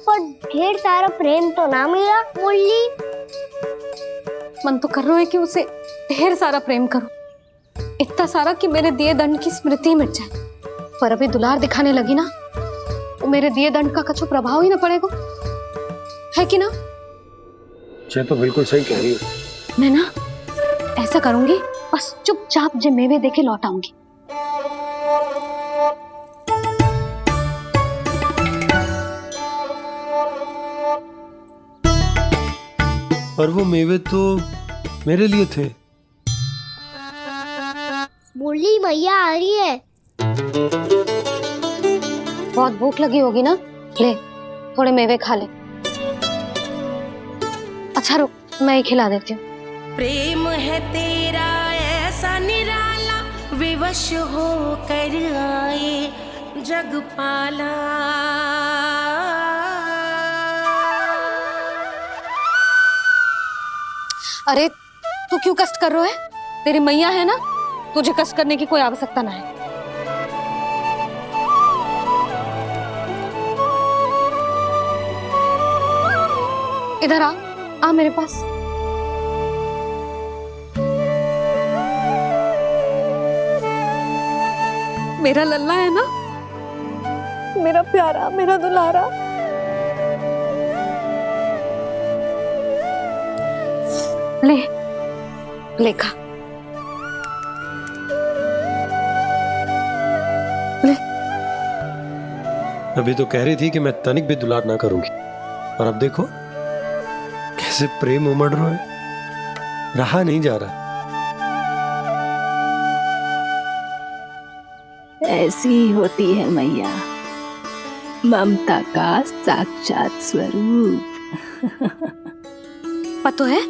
Speaker 3: पर ढेर सारा प्रेम तो ना मिला मुरली।
Speaker 1: मन तो कर रहा है कि उसे ढेर सारा प्रेम करो, इतना सारा कि मेरे दिए दंड की स्मृति मिट जाए। पर अभी दुलार दिखाने लगी ना, वो मेरे दिए दंड का कछु प्रभाव ही ना पड़ेगा, है कि ना?
Speaker 16: ये तो बिल्कुल सही कह रही हो।
Speaker 1: मैं ना ऐसा करूंगी, बस चुपचाप जे मेवे देके लौट आऊंगी।
Speaker 16: पर वो मेवे तो मेरे लिए थे।
Speaker 3: मुरली मैया आ रही है।
Speaker 1: बहुत भूख लगी होगी ना, ले थोड़े मेवे खा ले। अच्छा रुक, मैं ही खिला देती हूँ।
Speaker 18: प्रेम है तेरा ऐसा निराला, विवश हो कर आए जग पाला।
Speaker 1: अरे तू क्यों कष्ट कर रहा है? तेरी मैया है ना, तुझे कष्ट करने की कोई आवश्यकता ना है। इधर आ मेरे पास। मेरा लल्ला है ना, मेरा प्यारा, मेरा दुलारा। ले खा। ले।
Speaker 16: अभी तो कह रही थी कि मैं तनिक भी दुलार ना करूंगी, और अब देखो कैसे प्रेम उमड़ रहा है, रहा नहीं जा रहा।
Speaker 4: ऐसी ही होती है मैया, ममता का साक्षात स्वरूप।
Speaker 1: पता है,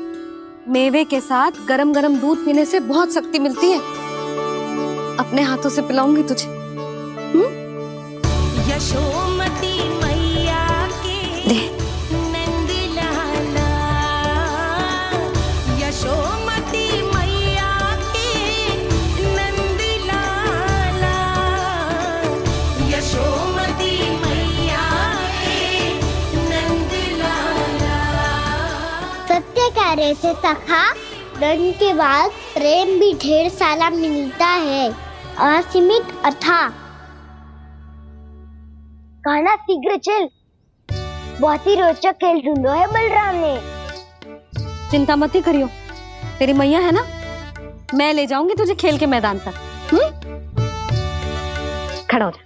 Speaker 1: मेवे के साथ गरम गरम दूध पीने से बहुत शक्ति मिलती है। अपने हाथों से पिलाऊंगी तुझे।
Speaker 18: यशोमती मैया के नंद लाला, यशोमती मैया के नंद लाला, यशोमती मैया के नंद लाला।
Speaker 3: सत्य कह रहे थे सखा, धन के बाद प्रेम भी ढेर सारा मिलता है, असीमित अथाह। कहना शीघ्र चल, बहुत ही रोचक खेल ढूंढो है बलराम ने।
Speaker 1: चिंता मत ही करियो, तेरी मैया है ना, मैं ले जाऊंगी तुझे खेल के मैदान तक। खड़ा हो जा।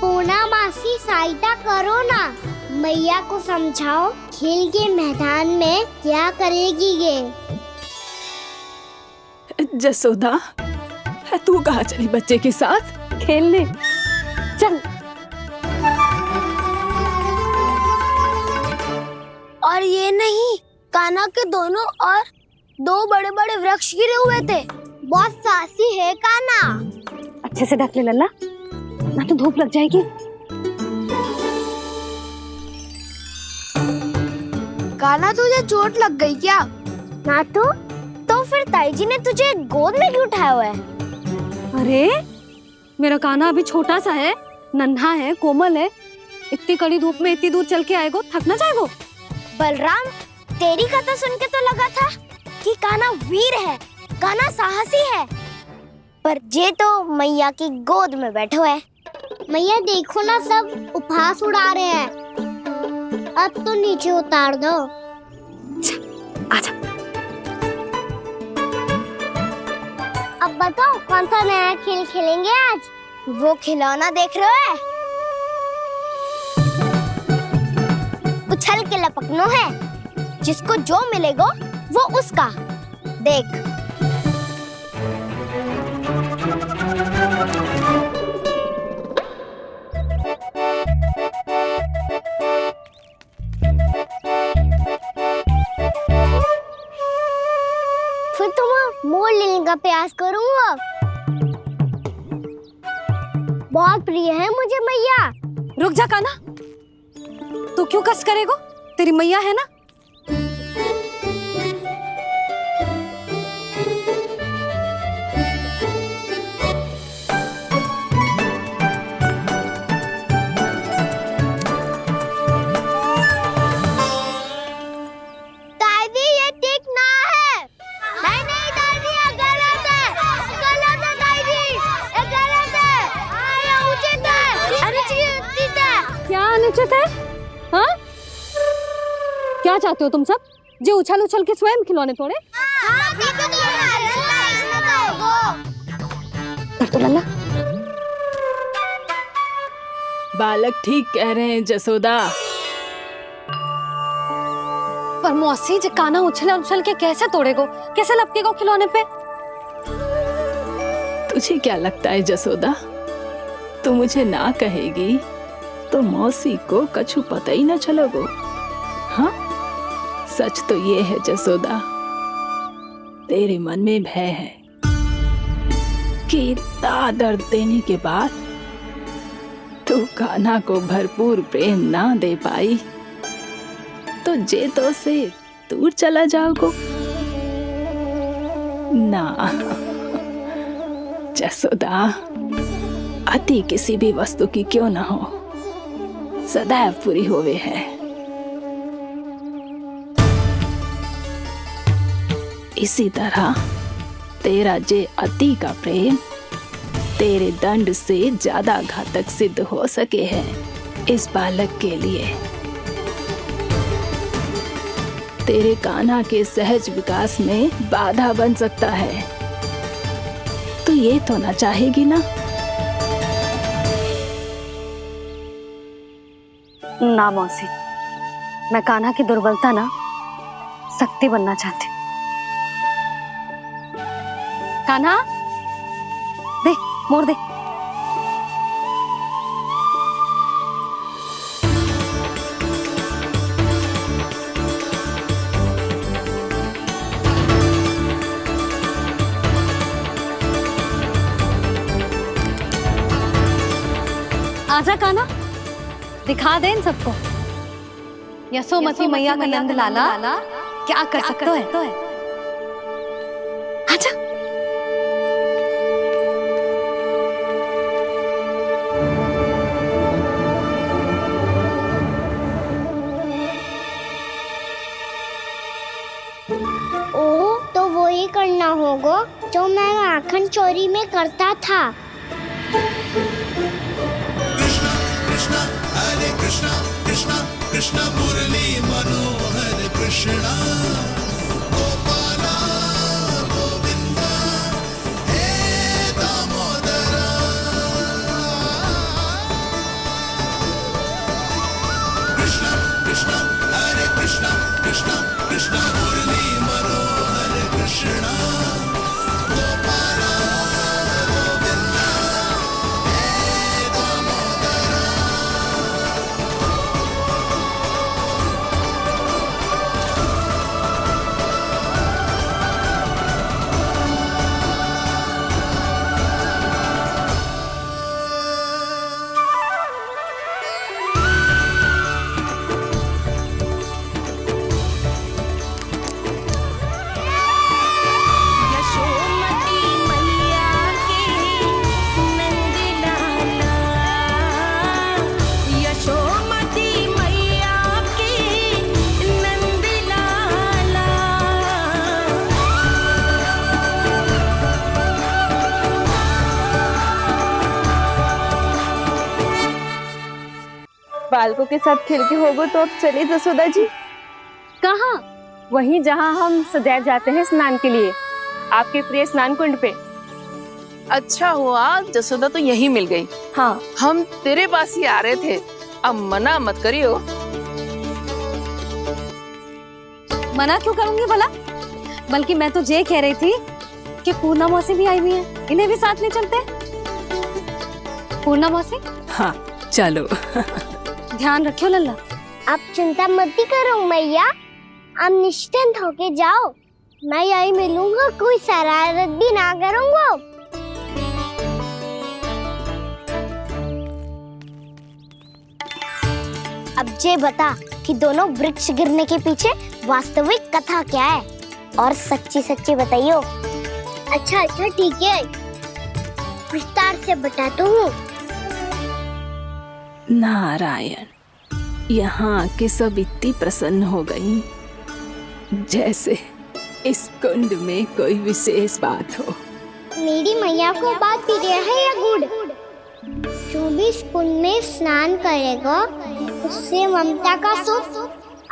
Speaker 3: पूना मासी सहायता करो ना, मैया को समझाओ खेल के मैदान में क्या करेगी ये।
Speaker 4: जसोदा, तू कहाँ चली बच्चे के साथ?
Speaker 1: खेलने चल।
Speaker 3: और ये नहीं, कान्हा के दोनों और दो बड़े बड़े वृक्ष गिरे हुए थे। बहुत साहसी है कान्हा।
Speaker 1: अच्छे से ढक ले लल्ला, ना तो धूप लग जाएगी।
Speaker 3: कान्हा तुझे चोट लग गई क्या? ना तो फिर ताई जी ने तुझे गोद में क्यों उठाया हुआ है?
Speaker 1: अरे मेरा कान्हा अभी छोटा सा है, नन्हा है, कोमल है। इतनी कड़ी धूप में इतनी दूर चल के आएगा, थक ना जाएगा।
Speaker 3: बलराम, तेरी कथा सुन के तो लगा था कि कान्हा वीर है, कान्हा साहसी है, पर ये तो मैया की गोद में बैठे हुए है। मैया देखो ना, सब उपहास उड़ा रहे हैं। अब तो नीचे उतार दो।
Speaker 1: आजा।
Speaker 3: अब बताओ कौन सा नया खेल खेलेंगे आज? वो खिलौना देख रहे हो? उछल के लपकनो है, जिसको जो मिलेगा वो उसका। देख। फिर तुम मोड़ लेने का प्रयास करूंगा। बहुत प्रिय है मुझे मैया।
Speaker 1: रुक जा कान्हा, तू क्यों कष्ट करेगा? तेरी मैया है ना।
Speaker 3: दादी ये ठीक ना है। नहीं नहीं दादी, ये गलत है, गलत है दादी, ये गलत है, ये उचित है, अनुचित है।
Speaker 1: क्या अनुचित है? हाँ? क्या चाहते हो तुम सब? जो उछल उछल के स्वयं खिलौने तोड़े? तो लल्ला,
Speaker 4: बालक ठीक कह रहे हैं जसोदा।
Speaker 1: पर मौसी, जे कान्हा उछल उछल के कैसे तोड़ेगो, कैसे लपकेगो खिलौने पे?
Speaker 4: तुझे क्या लगता है जसोदा, तू मुझे ना कहेगी तो मौसी को कछु पता ही न चलोगो। हाँ, सच तो ये है जसोदा, तेरे मन में भय है कि इतना दर्द देने के बाद तू कान्हा को भरपूर प्रेम ना दे पाई तो जे तो से दूर चला जाओगो ना। जसोदा, अति किसी भी वस्तु की क्यों ना हो, सदैव पूरी होवे है। इसी तरह तेरा जे अति का प्रेम तेरे दंड से ज्यादा घातक सिद्ध हो सके है इस बालक के लिए। तेरे कान्हा के सहज विकास में बाधा बन सकता है। तो ये तो ना चाहेगी ना?
Speaker 1: ना मौसी, मैं कान्हा की दुर्बलता ना शक्ति बनना चाहती हूँ। कान्हा, दे मोड़ दे। आजा कान्हा, दिखा दे इन सबको यशोमती मैया का नंद लाला क्या कर सकता है। आजा।
Speaker 3: ओ, तो वो ही करना होगा जो मैं माखन चोरी में करता था।
Speaker 5: कृष्णा कृष्णा मुरली मनोहर कृष्णा गोपाला गोविंदा हे दामोदरा। कृष्णा कृष्णा हरे कृष्णा कृष्णा कृष्णा मुरली मनोहर कृष्णा गोपाला गोविंदा हे दामोदरा।
Speaker 2: बालकों के साथ खेल के होगो तो अब चलिए जसोदा जी।
Speaker 7: कहाँ? वहीं जहाँ हम सदैव जाते हैं स्नान के लिए, आपके प्रिय स्नान कुंड पे।
Speaker 17: अच्छा हुआ जसोदा तो यही मिल गई।
Speaker 7: हाँ,
Speaker 17: हम तेरे पास ही आ रहे थे, अब मना मत करियो।
Speaker 1: मना क्यों करूंगी भला? बल्कि मैं तो ये कह रही थी कि पूर्णा मौसी भी आई हुई है, इन्हें भी साथ ले चलते हैं। पूर्णा मौसी,
Speaker 4: हाँ चलो।
Speaker 1: ध्यान रखियो लल्ला।
Speaker 3: आप चिंता मत करो मैया, आप निश्चिंत होके जाओ, मैं यही मिलूंगा, कोई शरारत भी ना करूंगा। अब ये बता कि दोनों वृक्ष गिरने के पीछे वास्तविक कथा क्या है, और सच्ची सच्ची बताइयो। अच्छा ठीक है, विस्तार से बताता हूँ।
Speaker 4: नारायण, यहाँ के सब इतनी प्रसन्न हो गई जैसे इस कुंड में कोई विशेष बात हो।
Speaker 3: मेरी मैया को बात प्रिय है या गुड़? जो भी इस कुंड में स्नान करेगा उससे ममता का सुख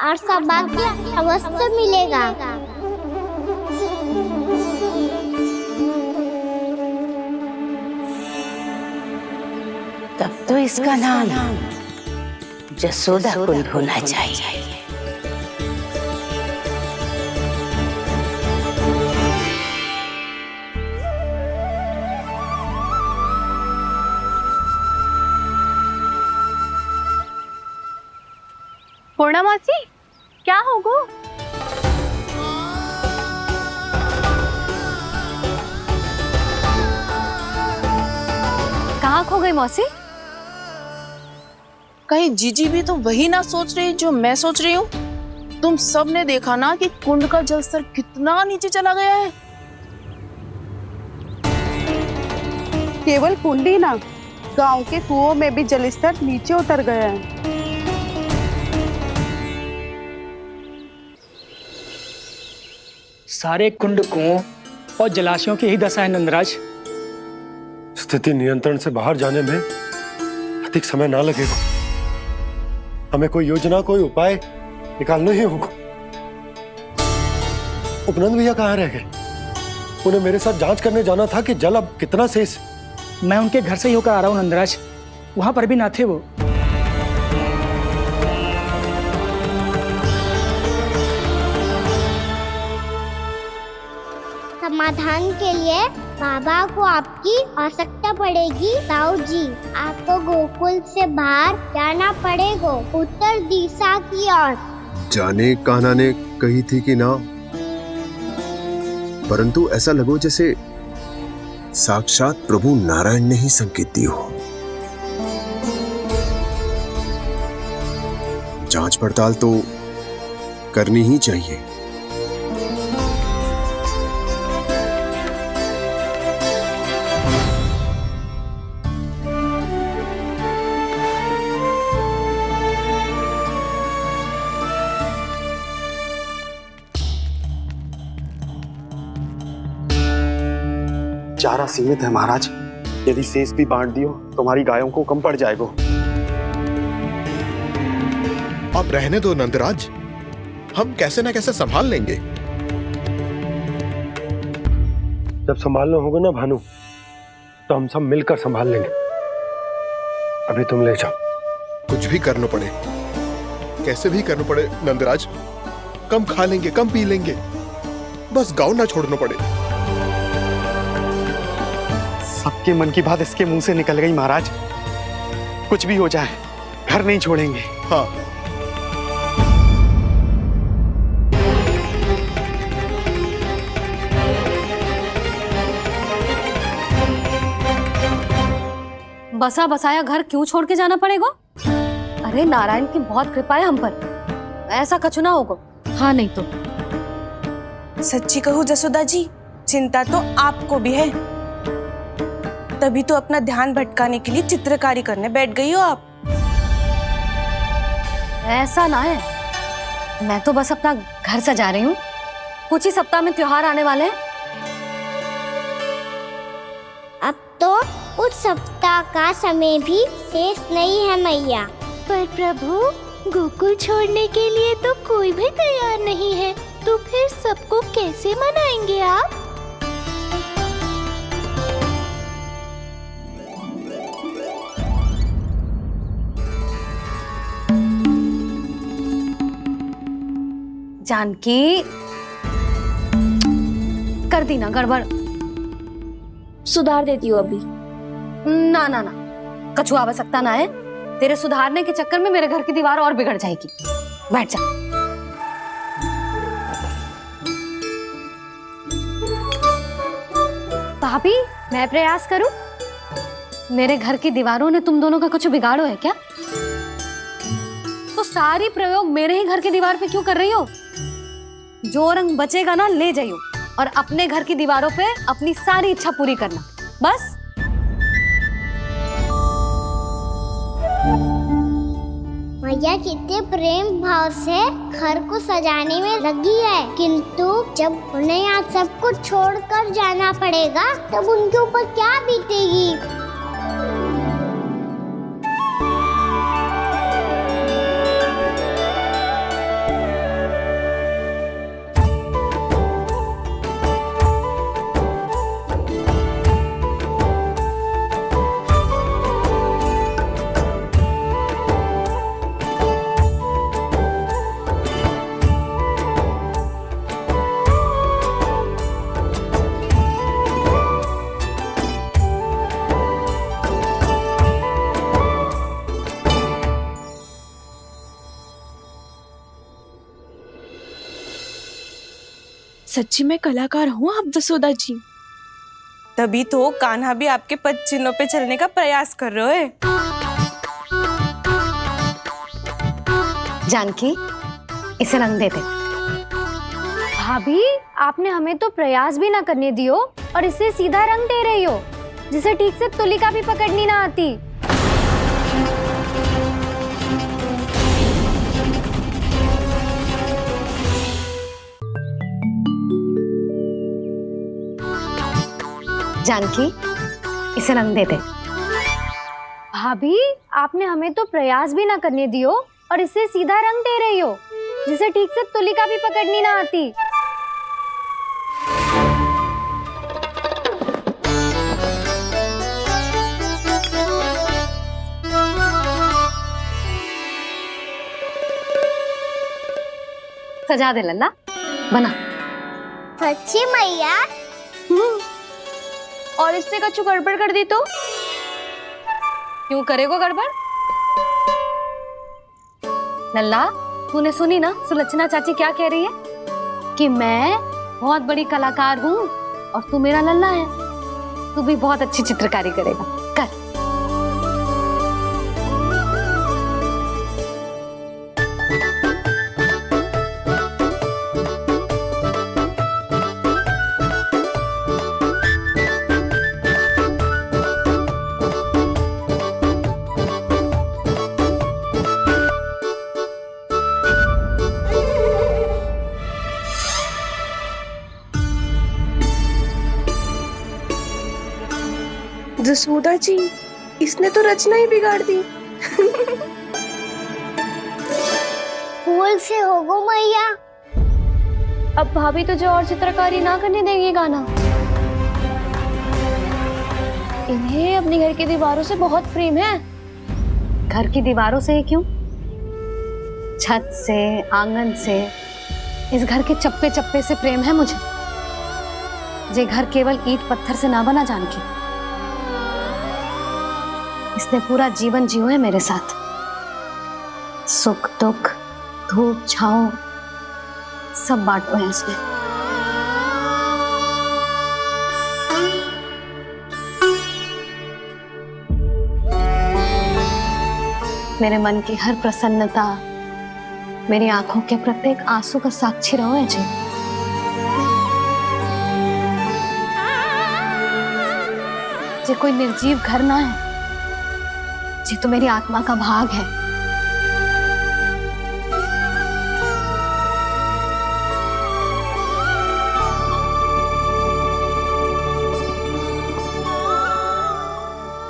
Speaker 3: और सौभाग्य अवश्य मिलेगा।
Speaker 17: तब तो इसका नाम जसोदा कुंड होना चाहिए।
Speaker 2: पूर्णा मौसी, क्या होगो?
Speaker 1: कहाँ खो गई मौसी?
Speaker 17: कहीं जीजी भी तो वही ना सोच रही जो मैं सोच रही हूँ। तुम सब ने देखा ना कि कुंड का जलस्तर कितना नीचे चला गया है।
Speaker 2: केवल कुंड ही ना, गांव के कुओं में भी जलस्तर नीचे उतर गया है।
Speaker 19: सारे कुंड कुओं और जलाशयों की ही दशा है नंदराज।
Speaker 16: स्थिति नियंत्रण से बाहर जाने में अधिक समय ना लगेगा। हमें कोई योजना, कोई उपाय निकालना ही होगा। उपनंद भैया कहाँ रह गए? उन्हें मेरे साथ जांच करने जाना था कि जल अब कितना शेष।
Speaker 19: मैं उनके घर से ही होकर आ रहा हूँ नंदराज, वहां पर भी ना थे वो।
Speaker 3: समाधान के लिए बाबा को आपकी आवश्यकता पड़ेगी। ताऊ जी, आपको गोकुल से बाहर जाना पड़ेगा, उत्तर दिशा की ओर।
Speaker 11: जाने कान्हा ने कही थी कि ना, परंतु ऐसा लगो जैसे साक्षात प्रभु नारायण ने ही संकेत दी हो। जांच पड़ताल तो करनी ही चाहिए।
Speaker 20: चारा सीमित है महाराज, यदि शेष भी बांट दियो तो हमारी गायों को कम पड़ जाएगा।
Speaker 5: अब रहने दो नंदराज, हम कैसे न कैसे संभाल लेंगे।
Speaker 16: जब संभालना होगा ना भानु, तो हम सब मिलकर संभाल लेंगे। अभी तुम ले जाओ।
Speaker 5: कुछ भी करना पड़े, कैसे भी करना पड़े नंदराज, कम खा लेंगे, कम पी लेंगे, बस गाँव ना छोड़ना पड़े।
Speaker 20: सबके मन की बात इसके मुंह से निकल गई महाराज। कुछ भी हो जाए, घर नहीं छोड़ेंगे।
Speaker 5: हाँ,
Speaker 1: बसा बसाया घर क्यों छोड़ के जाना पड़ेगा? अरे नारायण की बहुत कृपा है हम पर, ऐसा कछु ना होगा। हाँ नहीं तो
Speaker 2: सच्ची कहूँ जसोदा जी, चिंता तो आपको भी है, तभी तो अपना ध्यान भटकाने के लिए चित्रकारी करने बैठ गई हो आप।
Speaker 1: ऐसा ना है, मैं तो बस अपना घर सजा रही हूँ। कुछ ही सप्ताह में त्योहार आने वाले हैं।
Speaker 3: अब तो कुछ सप्ताह का समय भी शेष नहीं है मैया।
Speaker 21: पर प्रभु, गोकुल छोड़ने के लिए तो कोई भी तैयार नहीं है, तो फिर सबको कैसे मनाएंगे आप?
Speaker 1: जानकी, कर दी ना गड़बड़।
Speaker 7: सुधार देती हूँ अभी।
Speaker 1: ना ना ना, कछु आवश्यकता ना है। तेरे सुधारने के चक्कर में मेरे घर की दीवार और बिगड़ जाएगी। बैठ जा। भाभी, मैं प्रयास करूं? मेरे घर की दीवारों ने तुम दोनों का कुछ बिगाड़ो है क्या? तो सारी प्रयोग मेरे ही घर की दीवार पे क्यों कर रही हो? जो रंग बचेगा ना ले जाइयो, और अपने घर की दीवारों पे अपनी सारी इच्छा पूरी करना, बस।
Speaker 3: मैया कितने प्रेम भाव से घर को सजाने में लगी है, किंतु जब उन्हें यहाँ सब कुछ छोड़कर जाना पड़ेगा तब उनके ऊपर क्या बीतेगी?
Speaker 2: सच्ची में कलाकार हूँ आप जसोदा जी, तभी तो कान्हा भी आपके पद चिन्हों पे चलने का प्रयास कर रहे हैं।
Speaker 1: जानकी, इसे रंग दे दे।
Speaker 21: भाभी, आपने हमें तो प्रयास भी ना करने दियो और इसे सीधा रंग दे रही हो, जिसे ठीक से तुलिका भी पकड़नी ना आती।
Speaker 1: जानकी, इसे रंग दे दे।
Speaker 21: भाभी, आपने हमें तो प्रयास भी ना करने दियो और इसे सीधा रंग दे रही हो, जिसे ठीक से तुलिका भी पकड़नी ना आती।
Speaker 1: सजा दे लल्ला, बना।
Speaker 3: सच्ची मैया?
Speaker 2: और इसने कछु गड़बड़ कर दी तो?
Speaker 1: क्यों करेगो गड़बड़? लल्ला, तूने सुनी ना सुलक्षणा चाची क्या कह रही है? कि मैं बहुत बड़ी कलाकार हूँ और तू मेरा लल्ला है, तू भी बहुत अच्छी चित्रकारी करेगा। कर।
Speaker 2: जसोदा जी, इसने तो रचना ही बिगाड़ दी।
Speaker 3: फूल से होगो मैया।
Speaker 21: अब भाभी तुझे और चित्रकारी ना करने देंगे गाना। इन्हें अपने घर की दीवारों से बहुत प्रेम है।
Speaker 1: घर की दीवारों से क्यों? छत से, आंगन से, इस घर के चप्पे चप्पे से प्रेम है मुझे। ये घर केवल ईंट पत्थर से ना बना जानकी, इसने पूरा जीवन जियो है मेरे साथ। सुख दुख, धूप छांव सब बांटो है इसने। मेरे मन की हर प्रसन्नता, मेरी आंखों के प्रत्येक आंसू का साक्षी रहो है जी। ये कोई निर्जीव घर ना है, ये तो मेरी आत्मा का भाग है।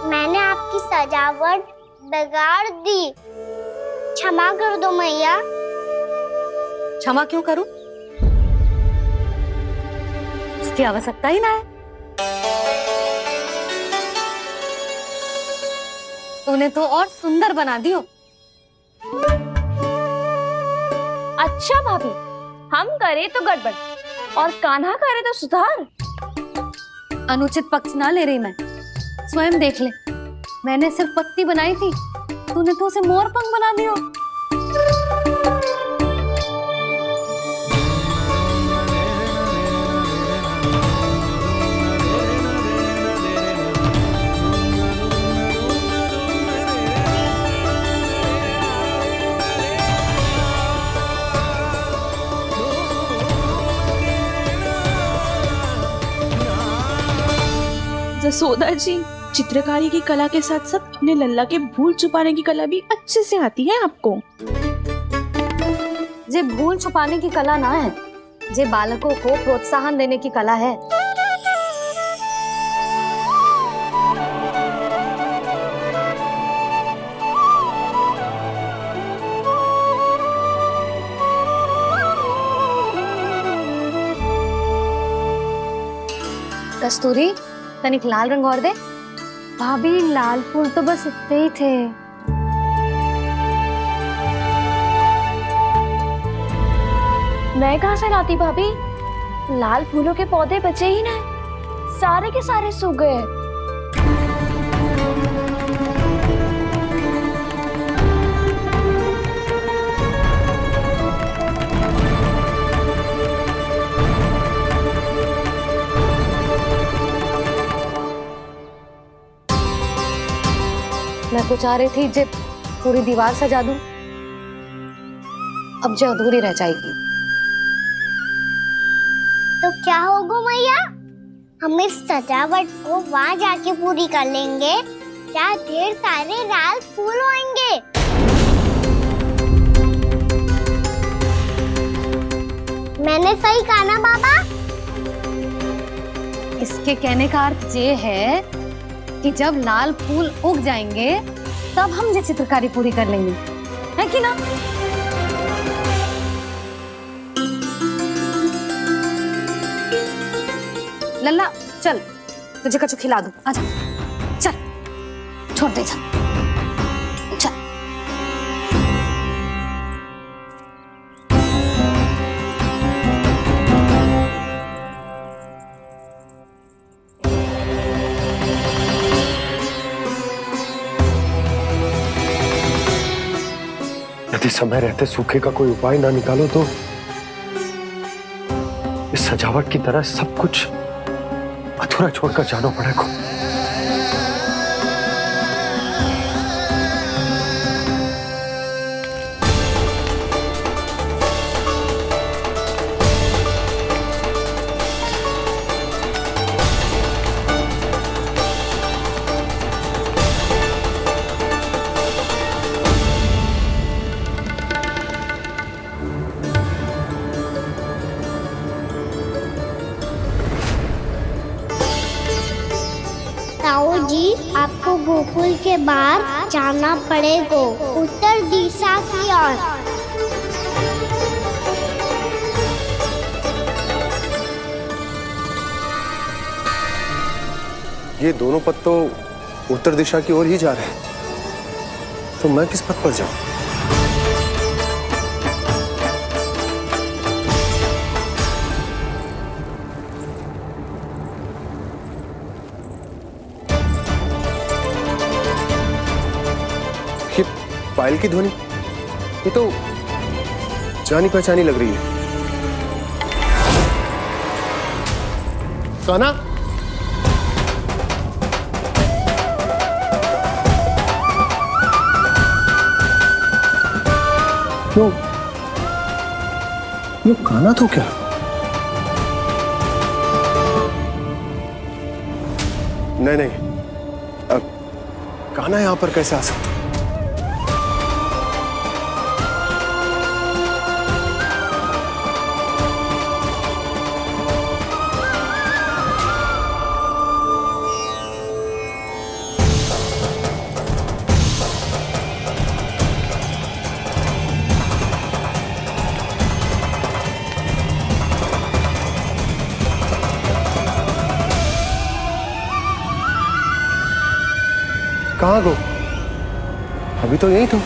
Speaker 3: मैंने आपकी सजावट बिगाड़ दी, क्षमा कर दो मैया।
Speaker 1: क्षमा क्यों करूं? इसकी आवश्यकता ही ना है। तूने तो और सुंदर बना दियो।
Speaker 2: अच्छा भाभी, हम करे तो गड़बड़ और कान्हा करे तो सुधार।
Speaker 1: अनुचित पक्ष ना ले रही मैं, स्वयं देख ले। मैंने सिर्फ पत्ती बनाई थी, तूने तो उसे मोर पंख बना दियो।
Speaker 17: जसोदा जी, चित्रकारी की कला के साथ साथ अपने लल्ला के भूल छुपाने की कला भी अच्छे से आती है आपको।
Speaker 1: ये भूल छुपाने की कला ना है, ये बालकों को प्रोत्साहन देने की कला है। कस्तूरी, तनिक लाल रंग और दे।
Speaker 21: भाभी, लाल फूल तो बस इतने ही थे।
Speaker 2: मैं कहाँ से लाती भाभी? लाल फूलों के पौधे बचे ही ना, सारे के सारे सूख गए।
Speaker 1: मैं तो चाह रही थी जे पूरी दीवार सजा दूं, अब जो अधूरी रह जाएगी।
Speaker 3: तो क्या होगा मैया? हम इस सजावट को वहाँ जाके पूरी कर लेंगे जहाँ ढेर सारे लाल फूल होंगे। मैंने सही कहा ना बाबा?
Speaker 1: इसके कहने का अर्थ ये है कि जब लाल फूल उग जाएंगे तब हम ये चित्रकारी पूरी कर लेंगे, है कि ना? लल्ला चल, तुझे कछु खिला दूं, आजा, चल, छोड़ दे, चल।
Speaker 16: यदि समय रहते सूखे का कोई उपाय ना निकालो तो इस सजावट की तरह सब कुछ अधूरा छोड़कर जाना पड़ेगा।
Speaker 3: ताऊ जी, आपको गोकुल के बाहर जाना पड़ेगा, उत्तर दिशा की ओर।
Speaker 11: ये दोनों पथ तो उत्तर दिशा की ओर ही जा रहे हैं, तो मैं किस पथ पर जाऊं? ये पायल की ध्वनि, ये तो जानी पहचानी लग रही है। कान्हा, वो कान्हा तो क्या? नहीं, अब कान्हा यहां पर कैसे आ सकता? कहाँ गो? अभी तो यही तुम।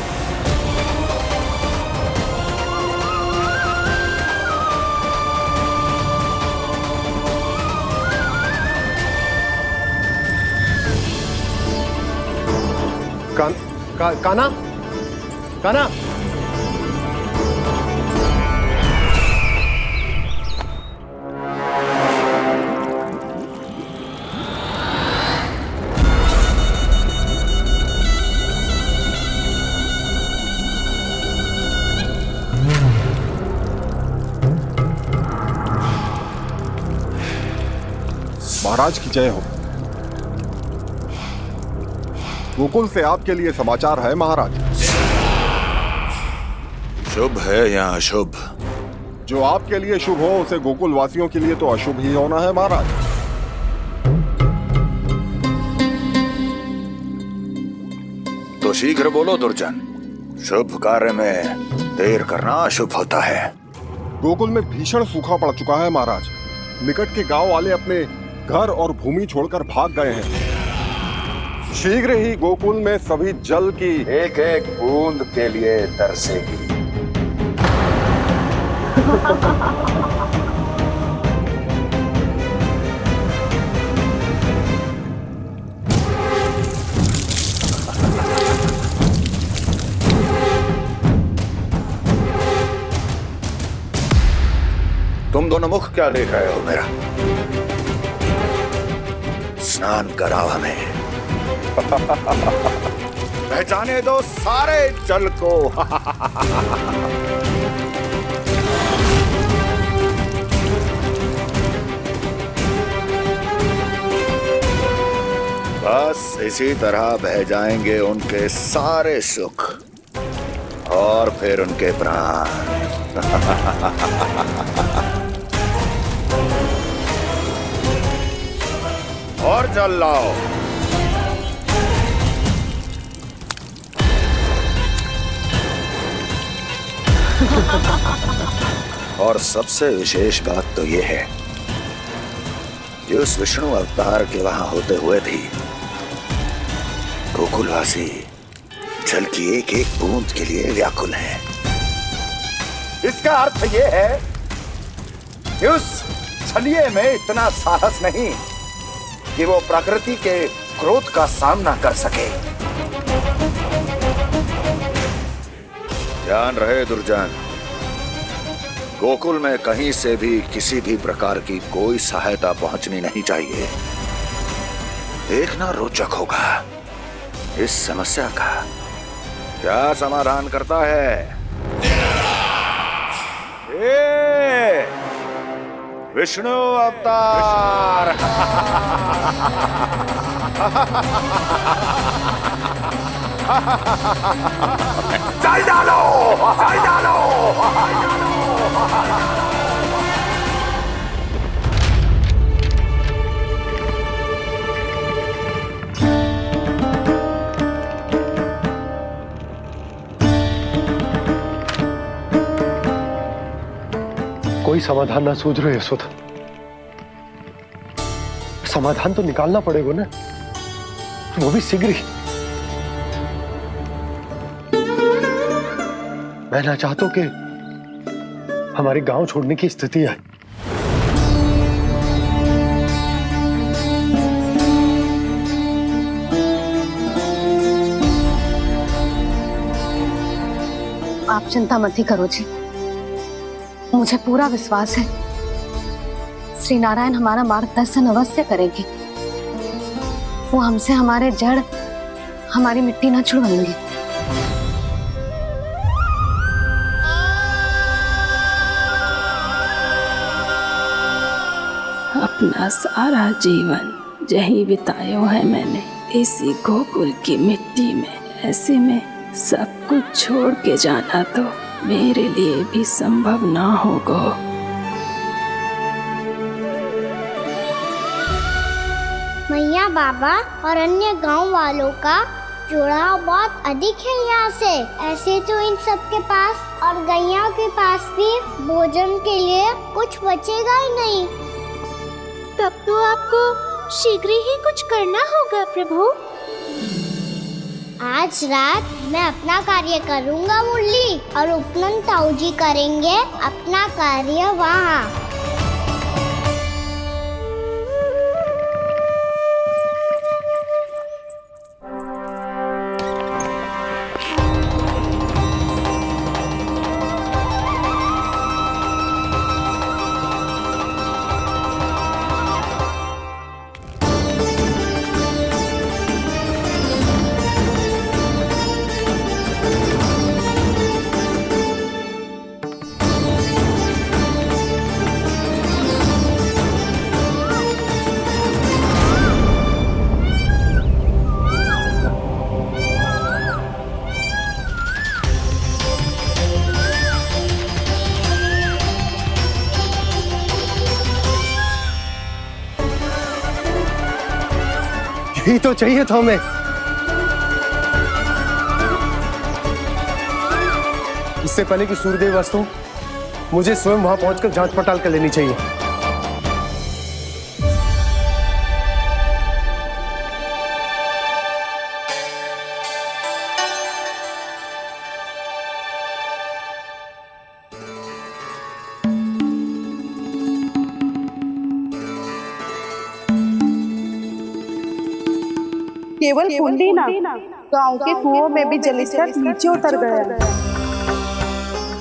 Speaker 11: कान्हा, कान्हा,
Speaker 5: महाराज की जय हो। गोकुल से आपके लिए समाचार है महाराज।
Speaker 13: शुभ है या अशुभ?
Speaker 5: जो आपके लिए शुभ हो उसे गोकुल वासियों के लिए तो अशुभ ही होना है महाराज।
Speaker 13: तो शीघ्र बोलो दुर्जन, शुभ कार्य में देर करना अशुभ होता है।
Speaker 5: गोकुल में भीषण सूखा पड़ चुका है महाराज। निकट के गांव वाले अपने घर और भूमि छोड़कर भाग गए हैं। शीघ्र ही गोकुल में सभी जल की
Speaker 13: एक एक बूंद के लिए तरसेगी। तुम दोनों मुख क्या देख रहे हो मेरा? स्नान कराओ हमें। पहचाने दो सारे जल को। बस इसी तरह बह जाएंगे उनके सारे सुख और फिर उनके प्राण। और जल लाओ। और सबसे विशेष बात तो ये है कि उस विष्णु अवतार के वहां होते हुए भी गोकुलवासी जल की एक एक बूंद के लिए व्याकुल हैं। इसका अर्थ ये है कि उस छलिए में इतना साहस नहीं कि वो प्रकृति के क्रोध का सामना कर सके। ध्यान रहे दुर्जन, गोकुल में कहीं से भी किसी भी प्रकार की कोई सहायता पहुंचनी नहीं चाहिए। देखना रोचक होगा इस समस्या का क्या समाधान करता है। ए, विष्णु अवतार। चल डालो, चल डालो।
Speaker 16: कोई समाधान ना सूझ रहे यशोदा। समाधान तो निकालना पड़ेगा ना, वो भी शीघ्र ही। मैं ना चाहता कि हमारे गांव छोड़ने की स्थिति आए।
Speaker 1: आप चिंता मत ही करो जी, मुझे पूरा विश्वास है श्री नारायण हमारा मार्गदर्शन अवश्य करेंगे। वो हमसे हमारे जड़, हमारी मिट्टी ना छुड़वाएंगे।
Speaker 4: अपना सारा जीवन यही बिताया है मैंने, इसी गोकुल की मिट्टी में। ऐसे में सब कुछ छोड़ के जाना तो मेरे लिए भी संभव ना होगा।
Speaker 3: मैया, बाबा और अन्य गांव वालों का जुड़ाव बहुत अधिक है यहाँ से। ऐसे तो इन सब के पास और गैया के पास भी भोजन के लिए कुछ बचेगा ही नहीं।
Speaker 2: तब तो आपको शीघ्र ही कुछ करना होगा प्रभु।
Speaker 3: आज रात मैं अपना कार्य करूँगा मुरली, और उपनंद ताऊ जी करेंगे अपना कार्य वहाँ।
Speaker 16: यही तो चाहिए था हमें। इससे पहले कि सूर्यदेव वस्तु, मुझे स्वयं वहां पहुंचकर जांच पड़ताल कर लेनी चाहिए।
Speaker 17: केवल कुंडी ना, गांव के कुओं में भी जलस्तर नीचे उतर गया।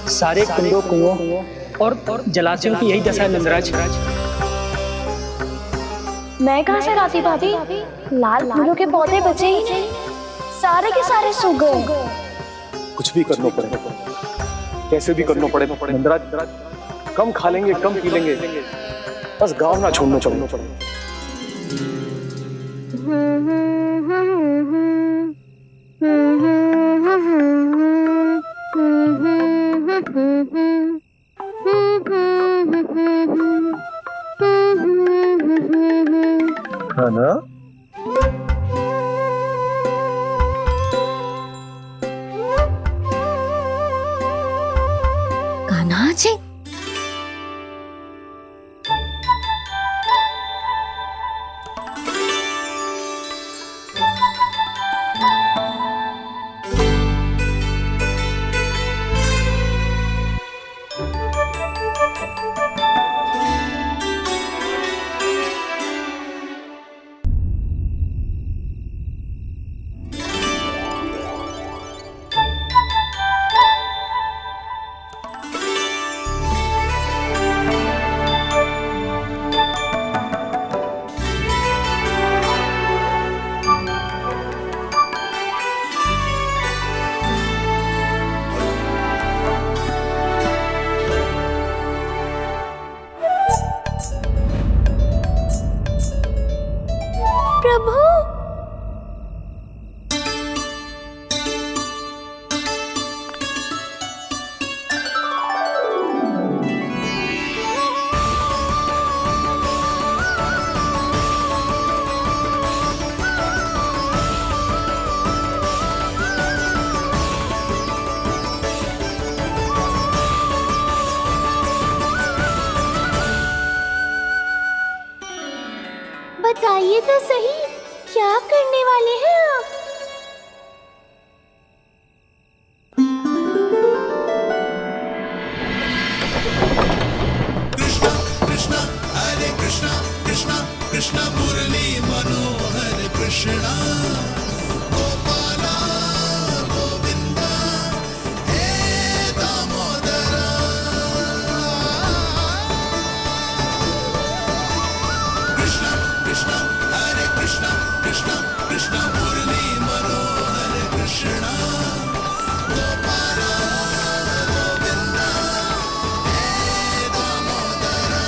Speaker 19: सारे कुंडों, कुओं और जलाशयों की यही दशा है नंदराज।
Speaker 21: मैं कहाँ से लाती भाभी? लाल फूलों के पौधे बचे ही नहीं, सारे के सारे सूख गए।
Speaker 11: कुछ भी करना पड़ेगा, कैसे भी करना पड़ेगा नंदराज। कम खा लेंगे, कम पी लेंगे, बस गांव ना छोड़ना चाहिए। है ना?
Speaker 8: कान्हा जी,
Speaker 3: प्रभु, बताइए तो सही, क्या करने वाले हैं आप?
Speaker 18: कृष्णा हरे कृष्णा कृष्णा कृष्णा मुरली मनोहर कृष्णा गोपाला गोविंदा हे दामोदरा कृष्णा कृष्णा हरे कृष्णा कृष्णा कृष्णा मुरली मनोहर कृष्णा गोपाला गोविंदा हे दामोदरा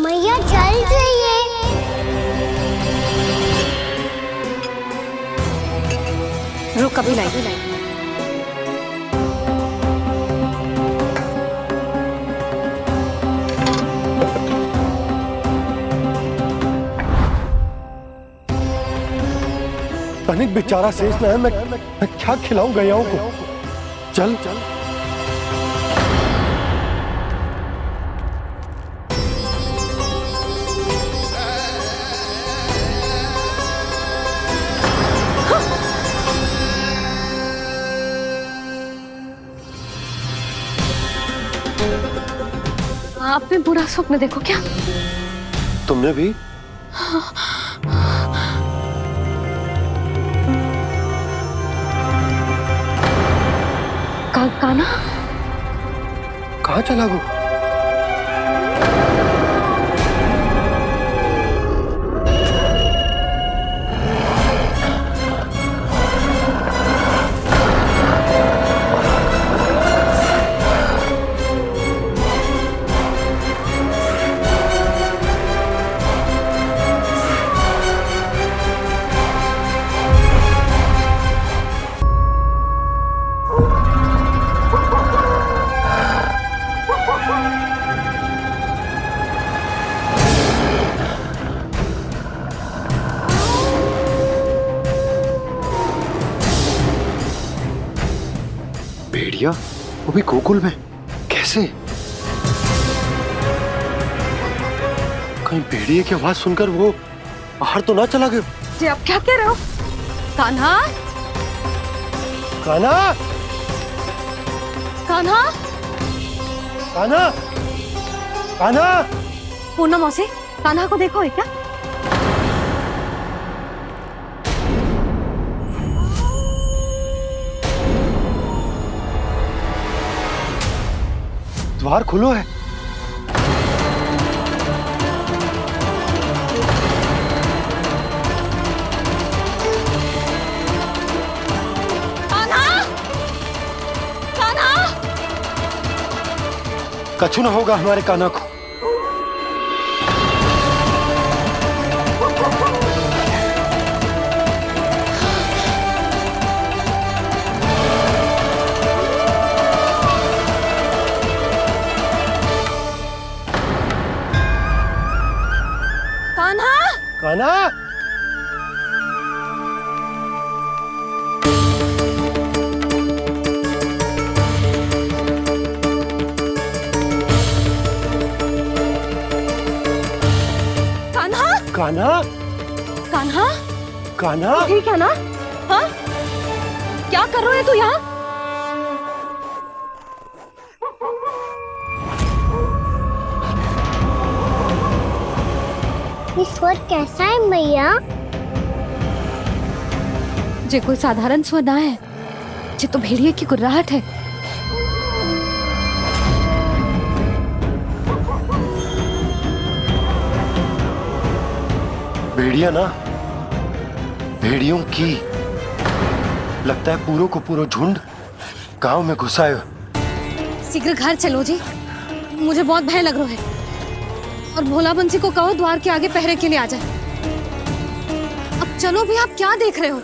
Speaker 3: मैया जल जाइए।
Speaker 1: रुक अभी लाई।
Speaker 16: तनिक बेचारा शेष न है, मैं क्या खिलाऊं गैयाओं को? चल चल।
Speaker 1: आपने बुरा स्वप्न देखो क्या?
Speaker 16: तुमने भी?
Speaker 1: कान्हा
Speaker 16: कहाँ चला वो? भेड़िया वो भी गोकुल में? कैसे? कहीं भेड़िए की आवाज सुनकर वो बाहर तो ना चला गया?
Speaker 1: जी आप क्या कह रहे हो? कान्हा,
Speaker 16: कान्हा,
Speaker 1: कान्हा,
Speaker 16: कान्हा, कान्हा।
Speaker 1: पूनम मौसी, कान्हा को देखो है क्या?
Speaker 16: द्वार खुलो है।
Speaker 1: कान्हा, कान्हा,
Speaker 16: कछु ना होगा हमारे कान्हा को। कान्हा,
Speaker 1: कान्हा,
Speaker 16: कान्हा,
Speaker 1: कान्हा,
Speaker 16: कान्हा।
Speaker 1: ठीक है ना? हाँ? क्या कर रहे हो तू यहाँ?
Speaker 3: ये स्वर कैसा है मैया?
Speaker 1: जे कोई साधारण स्वर ना है, जे तो भेड़िए की गुर्राहट है।
Speaker 16: भेड़िया ना, भेड़ियों की लगता है पूरों को पूरा झुंड गांव में घुसा है।
Speaker 1: शीघ्र घर चलो जी, मुझे बहुत भय लग रहा है। और भोला बंसी को कहो द्वार के आगे पहरे के लिए आ जाए। अब चलो भी, आप क्या देख रहे हो?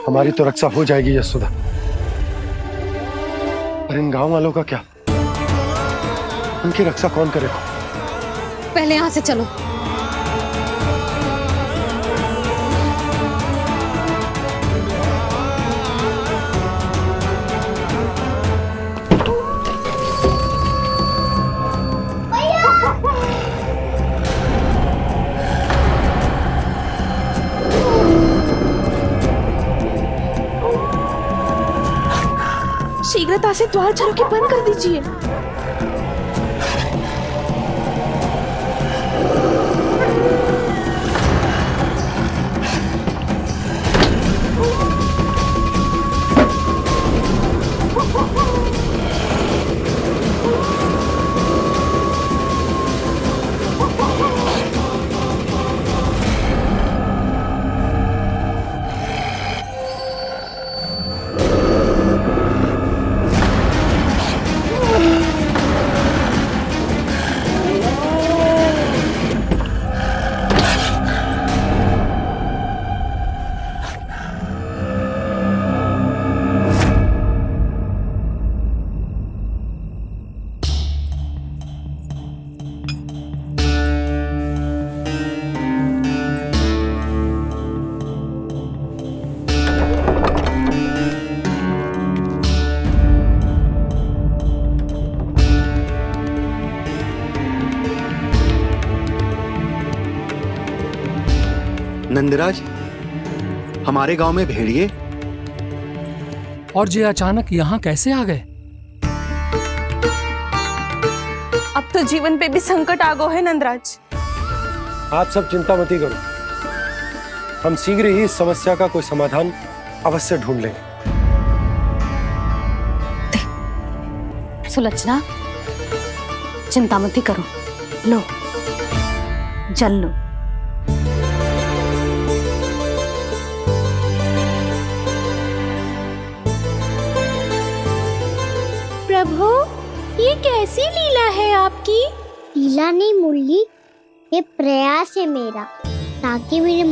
Speaker 16: हमारी तो रक्षा हो जाएगी यशोदा, पर इन गांव वालों का क्या? उनकी रक्षा कौन करेगा?
Speaker 1: पहले यहाँ से चलो।
Speaker 2: शीघ्रता से द्वार झरोखे बंद कर दीजिए।
Speaker 20: नंदराज, हमारे गांव में भेड़िए
Speaker 6: और जे अचानक यहाँ कैसे आ गए?
Speaker 2: अब तो जीवन पे भी संकट आ गो है नंदराज।
Speaker 16: आप सब चिंता मत करो, हम शीघ्र ही इस समस्या का कोई समाधान अवश्य ढूंढ लेंगे।
Speaker 1: सुलक्षणा, चिंता मत करो, लो जल लो।
Speaker 3: प्रभु, ये कैसी लीला है आपकी? लीला नहीं मुरली, ये प्रयास है मेरा, ताकि मेरे